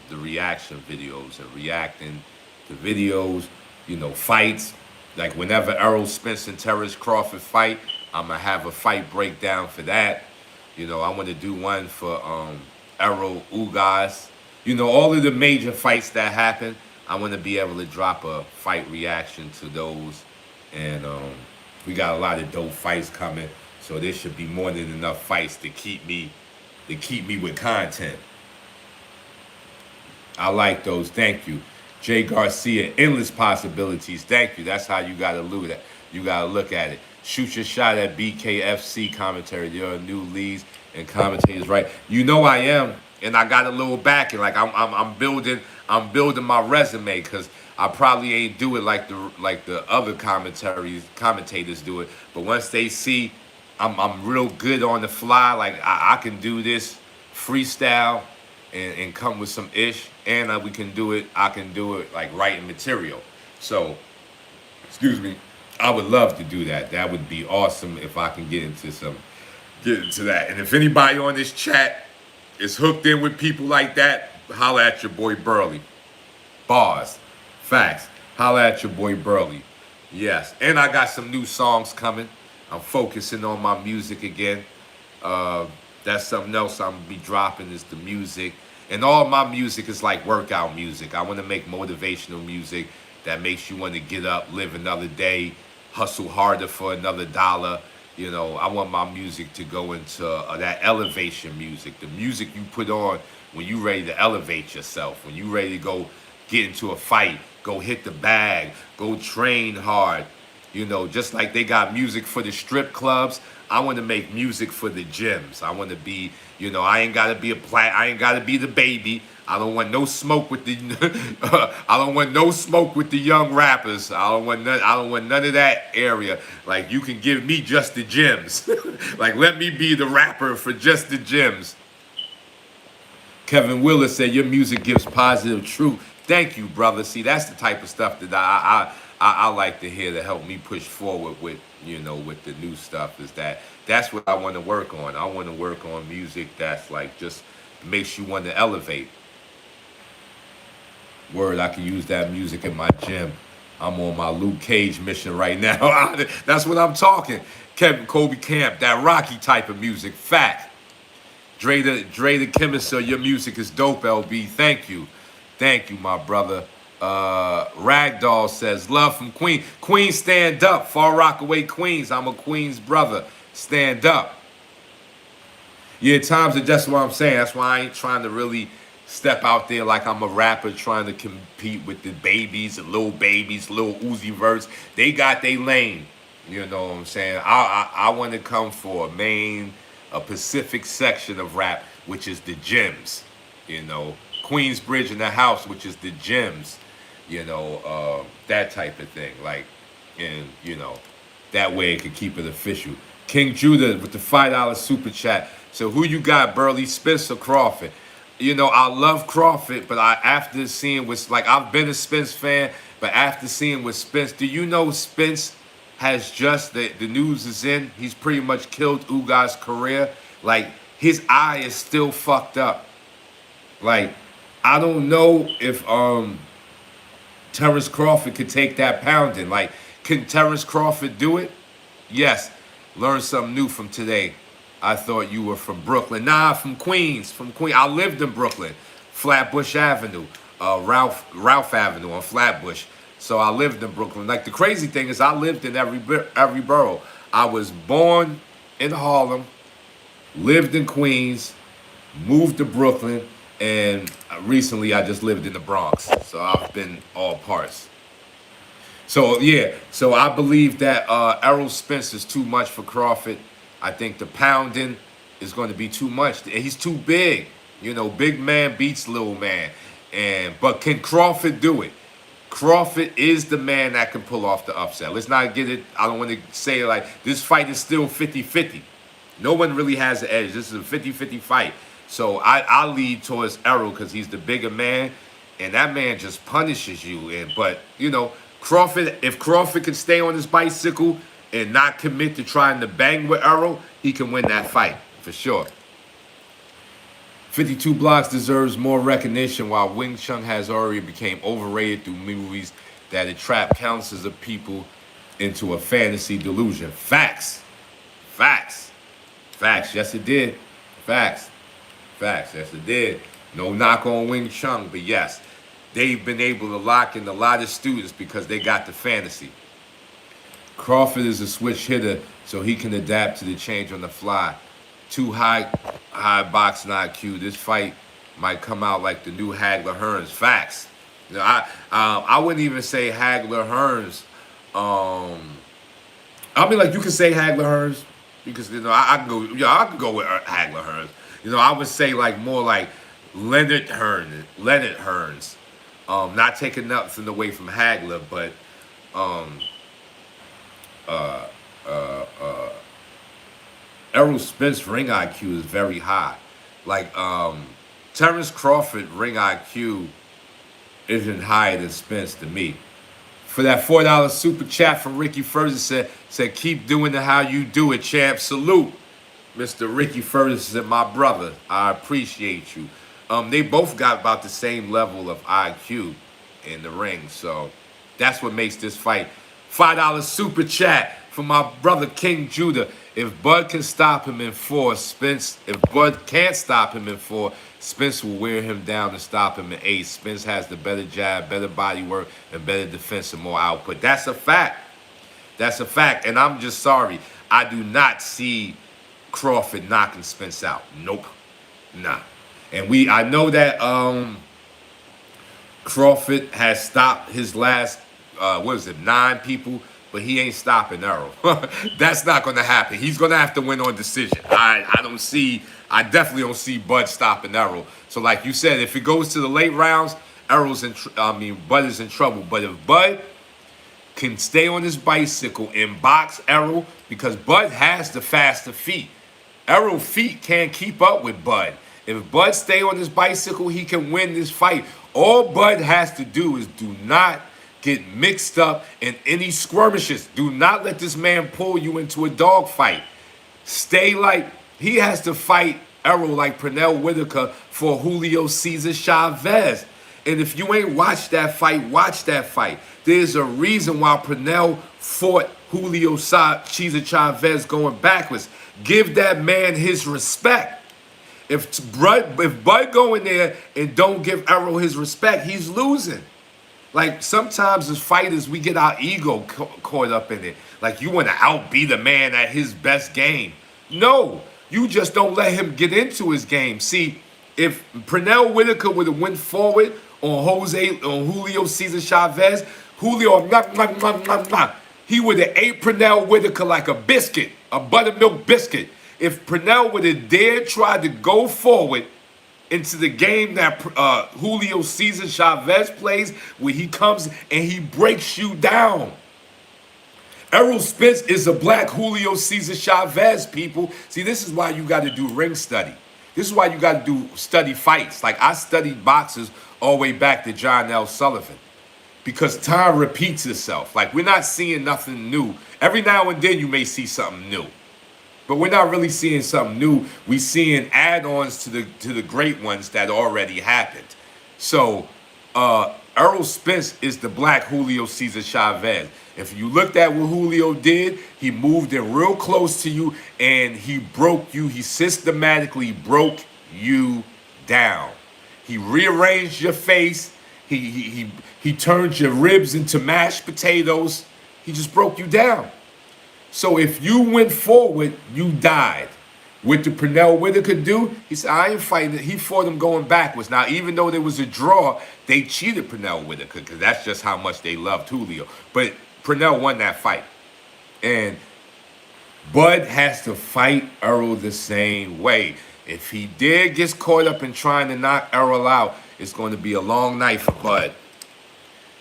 the reaction videos and reacting to videos, you know, fights. Like whenever Errol Spence and Terrence Crawford fight, I'm gonna have a fight breakdown for that. You know, I want to do one for Errol Ugas. You know, all of the major fights that happen, I want to be able to drop a fight reaction to those. And we got a lot of dope fights coming, so there should be more than enough fights to keep me with content. I like those. Thank you. Jay Garcia, endless possibilities. Thank you. That's how you gotta look at. You gotta look at it. Shoot your shot at BKFC commentary. There are new leads and commentators, right? You know I am, and I got a little backing. Like I'm building my resume because I probably ain't do it like the other commentators do it. But once they see I'm real good on the fly, like I can do this freestyle and come with some ish, and we can do it. I can do it like writing material. So, excuse me, I would love to do that. That would be awesome if I can get into that. And if anybody on this chat is hooked in with people like that, holla at your boy Burley. Bars, facts. Holla at your boy Burley. Yes, and I got some new songs coming. I'm focusing on my music again. That's something else I'm gonna be dropping is the music. And all my music is like workout music. I want to make motivational music that makes you want to get up, live another day, hustle harder for another dollar. You know, I want my music to go into that elevation music, the music you put on when you ready to elevate yourself, when you ready to go get into a fight, go hit the bag, go train hard. You know, just like they got music for the strip clubs, I want to make music for the gyms. I want to be, you know, I ain't gotta be I ain't gotta be the baby. I don't want no smoke with the I don't want no smoke with the young rappers. I don't want none of that area. Like you can give me just the gyms. Like let me be the rapper for just the gyms. Kevin Willis said your music gives positive truth. Thank you, brother. See, that's the type of stuff that I like to hear to help me push forward with, you know, with the new stuff. Is that's what I want to work on. I want to work on music that's like just makes you want to elevate. Word, I can use that music in my gym. I'm on my Luke Cage mission right now. That's what I'm talking. Kevin Kobe Camp, that Rocky type of music. Fact. Dre the Chemist, your music is dope, LB. Thank you. Thank you, my brother. Ragdoll says, love from Queen. Queens, stand up. Far Rockaway, Queens. I'm a Queens brother. Stand up. Yeah, times are just what I'm saying. That's why I ain't trying to really step out there like I'm a rapper trying to compete with the babies and little babies, little Uzi Verts. They got their lane. You know what I'm saying? I want to come for a Pacific section of rap, which is the gyms. You know, Queensbridge in the house, which is the gyms. You know, that type of thing. Like, and you know, that way it could keep it official. King Judah with the $5 super chat. So who you got, Burley, Spence or Crawford? You know, I love Crawford, but after seeing what's like, I've been a Spence fan, but after seeing what Spence, do you know Spence has just, the news is in, he's pretty much killed Ugas' career. Like, his eye is still fucked up. Like, I don't know if Terrence Crawford could take that pounding. Like, can Terrence Crawford do it? Yes. Learn something new from today. I thought you were from Brooklyn. Nah, from Queens. From Queens. I lived in Brooklyn. Flatbush Avenue. Ralph Avenue on Flatbush. So I lived in Brooklyn. Like, the crazy thing is I lived in every borough. I was born in Harlem, lived in Queens, moved to Brooklyn, and recently I just lived in the Bronx. So I've been all parts. So, yeah. So I believe that Errol Spence is too much for Crawford. I think the pounding is going to be too much. He's too big. You know, big man beats little man. But can Crawford do it? Crawford is the man that can pull off the upset. Let's not get it. I don't want to say like this fight is still 50-50. No one really has the edge. This is a 50-50 fight. So I lead towards Errol because he's the bigger man. and that man just punishes you. But you know, Crawford, if Crawford can stay on his bicycle and not commit to trying to bang with Errol, he can win that fight for sure. 52 Blocks deserves more recognition, while Wing Chun has already become overrated through movies that it trapped countless of people into a fantasy delusion. Facts. Facts. Facts. Yes, it did. Facts. Facts. Yes, it did. No knock on Wing Chun, but yes, they've been able to lock in a lot of students because they got the fantasy. Crawford is a switch hitter, so he can adapt to the change on the fly. Too high boxing IQ. This fight might come out like the new Hagler Hearns. Facts. You know, I wouldn't even say Hagler Hearns. I mean, like, you can say Hagler Hearns because, you know, I can go. Yeah, I can go with Hagler Hearns. You know, I would say like more like Leonard Hearns. Not taking nothing away from Hagler, but Errol Spence ring IQ is very high. Like Terrence Crawford ring IQ isn't higher than Spence to me. For that $4 super chat from Ricky Ferguson said keep doing it how you do it, champ. Salute, Mr. Ricky Ferguson, my brother. I appreciate you. They both got about the same level of IQ in the ring, so that's what makes this fight. $5 super chat from my brother King Judah. If Bud can stop him in 4, if Bud can't stop him in 4, Spence will wear him down to stop him in 8. Spence has the better jab, better body work, and better defense and more output. That's a fact. That's a fact. And I'm just sorry. I do not see Crawford knocking Spence out. Nope. Nah. And I know that Crawford has stopped his last, 9 people, but he ain't stopping Errol. That's not going to happen. He's going to have to win on decision. I definitely don't see Bud stopping Errol. So like you said, if it goes to the late rounds, Bud is in trouble. But if Bud can stay on his bicycle and box Errol, because Bud has the faster feet. Errol's feet can't keep up with Bud. If Bud stay on his bicycle, he can win this fight. All Bud has to do is do not get mixed up in any skirmishes. Do not let this man pull you into a dog fight. Stay like, he has to fight Errol like Pernell Whitaker for Julio Cesar Chavez. And if you ain't watched that fight, watch that fight. There's a reason why Pernell fought Julio Cesar Chavez going backwards. Give that man his respect. If Bud go in there and don't give Errol his respect, he's losing. Like, sometimes as fighters, we get our ego caught up in it. Like, you want to outbe the man at his best game. No, you just don't let him get into his game. See, if Pernell Whitaker would have went forward on Julio Cesar Chavez, Julio, he would have ate Pernell Whitaker like a biscuit, a buttermilk biscuit. If Pernell would have dared try to go forward into the game that Julio Cesar Chavez plays, where he comes and he breaks you down. Errol Spence is a black Julio Cesar Chavez, people. See, this is why you got to do ring study. This is why you got to study fights. Like, I studied boxers all the way back to John L. Sullivan. Because time repeats itself. Like, we're not seeing nothing new. Every now and then you may see something new. But we're not really seeing something new. We're seeing add-ons to the great ones that already happened. So Errol Spence is the black Julio Cesar Chavez. If you looked at what Julio did, he moved in real close to you and he broke you. He systematically broke you down. He rearranged your face. He turned your ribs into mashed potatoes. He just broke you down. So if you went forward, you died. What did Pernell Whitaker do? He said, I ain't fighting it. He fought him going backwards. Now, even though there was a draw, they cheated Pernell Whitaker because that's just how much they loved Julio. But Pernell won that fight. And Bud has to fight Errol the same way. If he gets caught up in trying to knock Errol out, it's going to be a long night for Bud.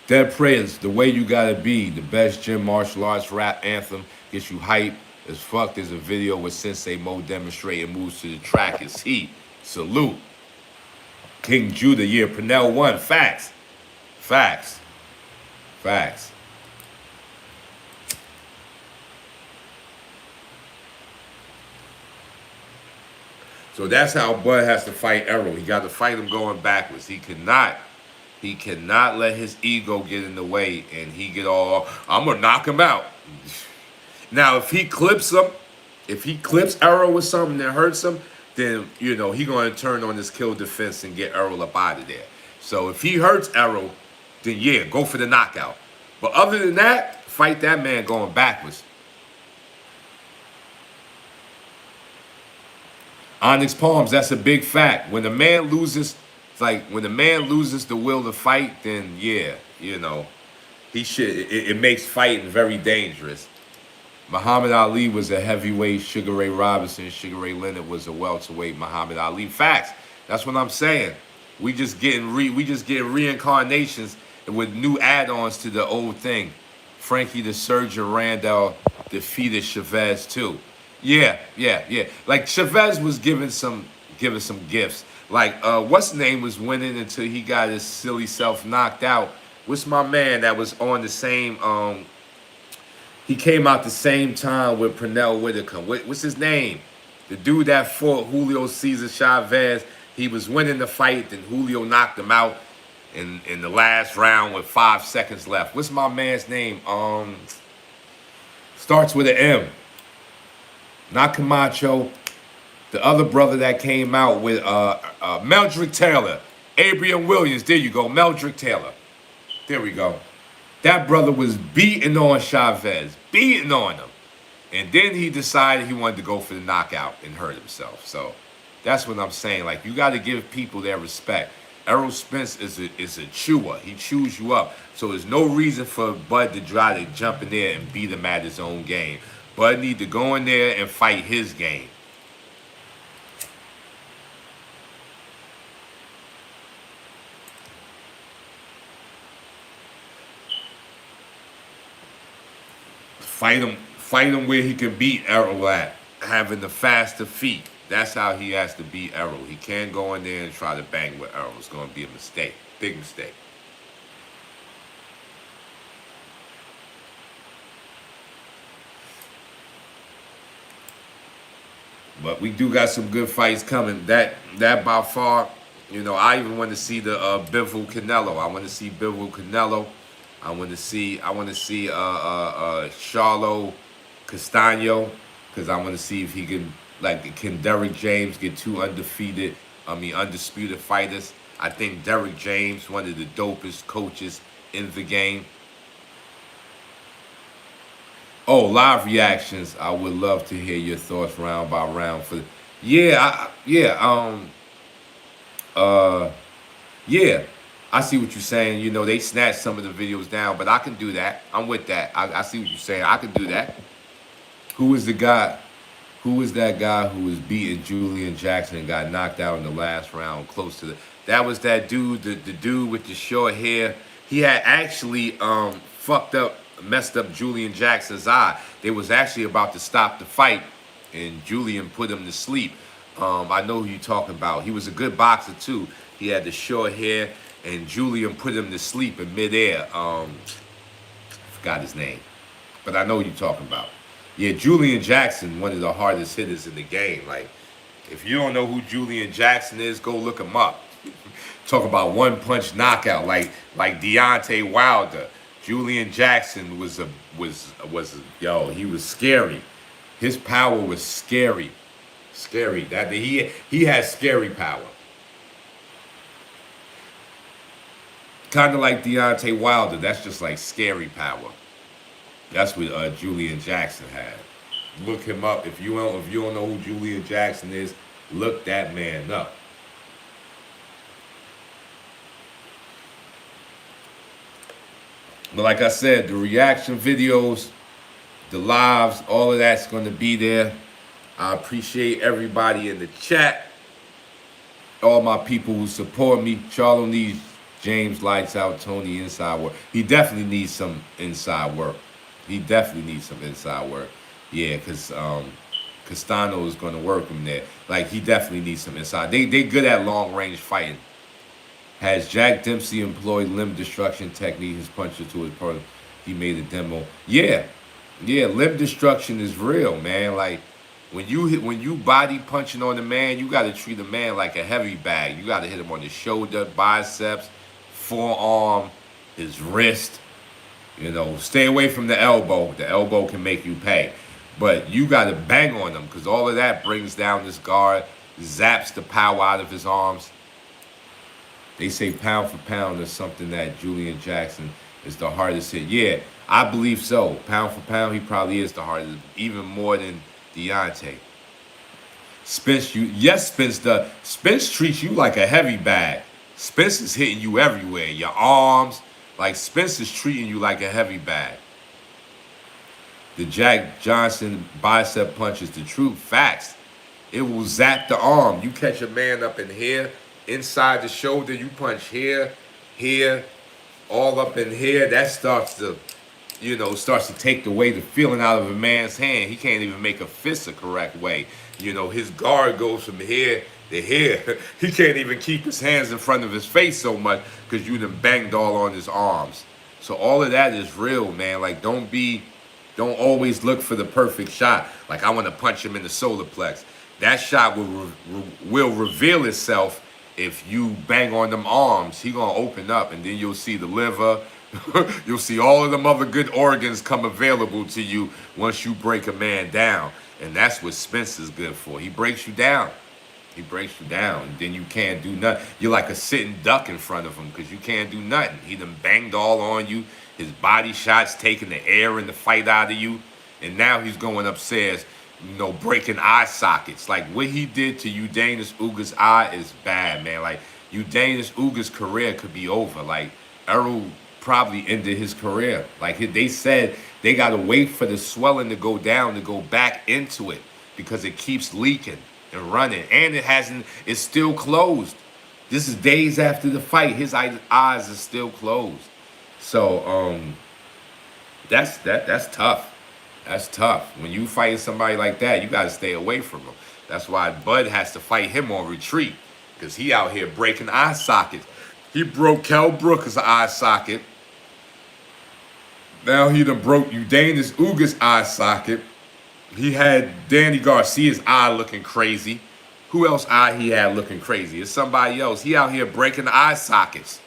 Dead Prayers, The Way You Gotta Be, the best gym martial arts rap anthem, gets you hype as fuck. There's a video with Sensei Mo demonstrating moves to the track. It's heat. Salute. King Judah, yeah, Pernell won. Facts. Facts. Facts. So that's how Bud has to fight Errol. He got to fight him going backwards. He cannot let his ego get in the way and he get all, I'm gonna knock him out. Now if he clips Errol with something that hurts him, then you know he gonna turn on his kill defense and get Errol up out of there. So if he hurts Errol, then yeah, go for the knockout. But other than that, fight that man going backwards. Onyx Palms, that's a big fact. When the man loses, it's like when the man loses the will to fight, then yeah, you know, he should. It makes fighting very dangerous. Muhammad Ali was a heavyweight. Sugar Ray Robinson, Sugar Ray Leonard was a welterweight. Muhammad Ali. Facts. That's what I'm saying. We just getting reincarnations with new add-ons to the old thing. Frankie the Surgeon Randall defeated Chavez too. Yeah. Like Chavez was giving some gifts. Like what's his name was winning until he got his silly self knocked out. What's my man that was on the same he came out the same time with Pernell Whitaker. What's his name? The dude that fought Julio Cesar Chavez. He was winning the fight, then Julio knocked him out in the last round with 5 seconds left. What's my man's name? Starts with an M. Not Camacho. The other brother that came out with Meldrick Taylor. Adrian Williams. There you go. Meldrick Taylor. There we go. That brother was beating on Chavez. Beating on him. And then he decided he wanted to go for the knockout and hurt himself. So that's what I'm saying. Like, you got to give people their respect. Errol Spence is a chewer. He chews you up. So there's no reason for Bud to try to jump in there and beat him at his own game. Bud need to go in there and fight his game. Fight him where he can beat Errol at, having the faster feet. That's how he has to beat Errol. He can't go in there and try to bang with Errol. It's going to be a mistake, big mistake. But we do got some good fights coming. That by far, you know, I even want to see the Bivol Canelo. I want to see Bivol Canelo. I want to see Charlo Castano, because I want to see if he can Derrick James get two undisputed fighters. I think Derrick James, one of the dopest coaches in the game. Oh, live reactions. I would love to hear your thoughts round by round. Yeah. I see what you're saying. You know, they snatched some of the videos down, but I can do that. I'm with that. I see what you're saying. I can do that. Who was the guy? Who was that guy who was beating Julian Jackson and got knocked out in the last round close to the... That was that dude, the dude with the short hair. He had actually messed up Julian Jackson's eye. They was actually about to stop the fight, and Julian put him to sleep. I know who you're talking about. He was a good boxer, too. He had the short hair, and Julian put him to sleep in midair. Forgot his name. But I know who you're talking about. Yeah, Julian Jackson, one of the hardest hitters in the game. Like, if you don't know who Julian Jackson is, go look him up. Talk about one-punch knockout, like Deontay Wilder. Julian Jackson he was scary. His power was scary. Scary. That he has scary power. Kind of like Deontay Wilder. That's just like scary power. That's what Julian Jackson had. Look him up. If you don't know who Julian Jackson is, look that man up. But like I said, the reaction videos, the lives, all of that's going to be there. I appreciate everybody in the chat. All my people who support me. Charlo needs James Lights Out, Tony inside work. He definitely needs some inside work. Yeah, because Castano is going to work him there. Like, he definitely needs some inside. They good at long range fighting. Has Jack Dempsey employed limb destruction technique? His puncher to his partner. He made a demo. Yeah, yeah. Limb destruction is real, man. Like when you body punching on a man, you got to treat a man like a heavy bag. You got to hit him on the shoulder, biceps, forearm, his wrist. You know, stay away from the elbow. The elbow can make you pay. But you got to bang on him because all of that brings down this guard, zaps the power out of his arms. They say pound for pound is something that Julian Jackson is the hardest hit. Yeah, I believe so. Pound for pound, he probably is the hardest, even more than Deontay. Spence treats you like a heavy bag. Spence is hitting you everywhere. Your arms, like Spence is treating you like a heavy bag. The Jack Johnson bicep punch is the true facts. It will zap the arm. You catch a man up in here, inside the shoulder, you punch here, here, all up in here. That starts to, starts to take away the feeling out of a man's hand. He can't even make a fist a correct way. His guard goes from here to here. He can't even keep his hands in front of his face so much because you done banged all on his arms. So all of that is real, man. Like, don't always look for the perfect shot. Like, I want to punch him in the solar plex. That shot will reveal itself if you bang on them arms. He gonna open up, and then you'll see the liver. You'll see all of them other good organs come available to you once you break a man down. And that's what Spence is good for. He breaks you down. He breaks you down, and then you can't do nothing. You're like a sitting duck in front of him because you can't do nothing. He done banged all on you. His body shots taking the air and the fight out of you. And now he's going upstairs, breaking eye sockets. Like, what he did to Udenis Uga's eye is bad, man. Like, Udenis Uga's career could be over. Like, Errol probably ended his career. Like, they said they got to wait for the swelling to go down to go back into it because it keeps leaking and running. And it's still closed. This is days after the fight. His eyes are still closed. So, that's tough. That's tough. When you fight somebody like that, you got to stay away from him. That's why Bud has to fight him on retreat because he out here breaking eye sockets. He broke Kell Brooker's eye socket. Now he done broke Udenis Uga's eye socket. He had Danny Garcia's eye looking crazy. Who else eye he had looking crazy? It's somebody else. He out here breaking eye sockets.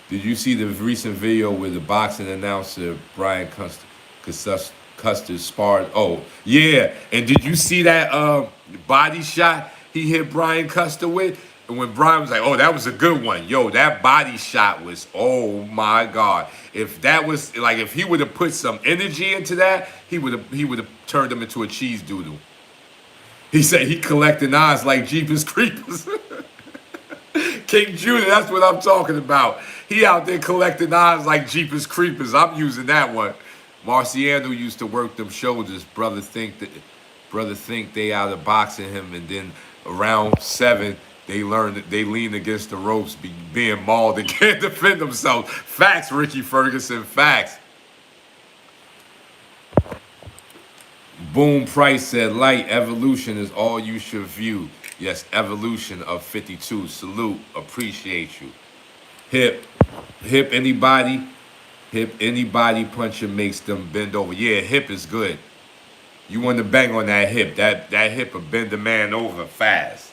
Did you see the recent video with the boxing announcer Brian Custer sparred? Oh, yeah. And did you see that body shot he hit Brian Custer with? And when Brian was like, oh, that was a good one. Yo, that body shot was, oh my God. If that was, like, if he would have put some energy into that, he would have turned him into a cheese doodle. He said he collecting eyes like Jeepers Creepers. King Jr., that's what I'm talking about. He out there collecting eyes like Jeepers Creepers. I'm using that one. Marciano used to work them shoulders. Brother think they out of boxing him, and then around 7, they learned that they lean against the ropes, being mauled and can't defend themselves. Facts, Ricky Ferguson, facts. Boom Price said, Lyte, evolution is all you should view. Yes, evolution of 52. Salute, appreciate you. Hip anybody punching makes them bend over. Yeah, hip is good. You want to bang on that hip. That hip will bend the man over fast.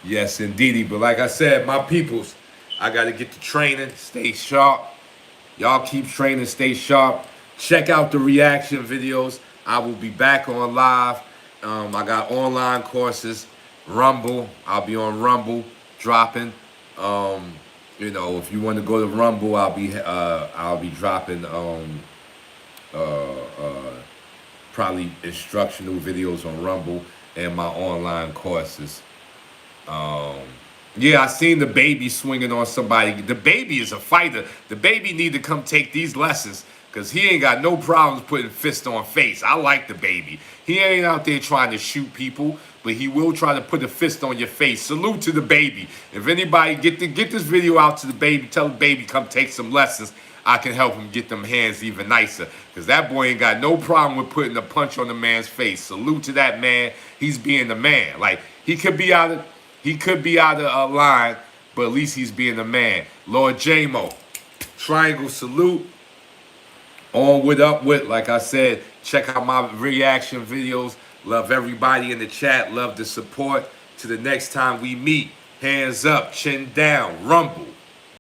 Yes, indeedy. But like I said, my peoples, I got to get to training, stay sharp. Y'all keep training, stay sharp. Check out the reaction videos. I will be back on live. I got online courses, Rumble. I'll be on Rumble dropping. If you want to go to Rumble, I'll be dropping probably instructional videos on Rumble and my online courses. Yeah, I seen the baby swinging on somebody. The baby is a fighter. The baby need to come take these lessons because he ain't got no problems putting fist on face. I like the baby. He ain't out there trying to shoot people, but he will try to put a fist on your face. Salute to the baby. If anybody get this video out to the baby, tell the baby come take some lessons. I can help him get them hands even nicer because that boy ain't got no problem with putting a punch on the man's face. Salute to that man. He's being the man. Like, he could be out of... He could be out of line, but at least he's being a man. Lord JMO, triangle salute. On with, up with. Like I said, check out my reaction videos. Love everybody in the chat. Love the support. To the next time we meet, hands up, chin down, rumble.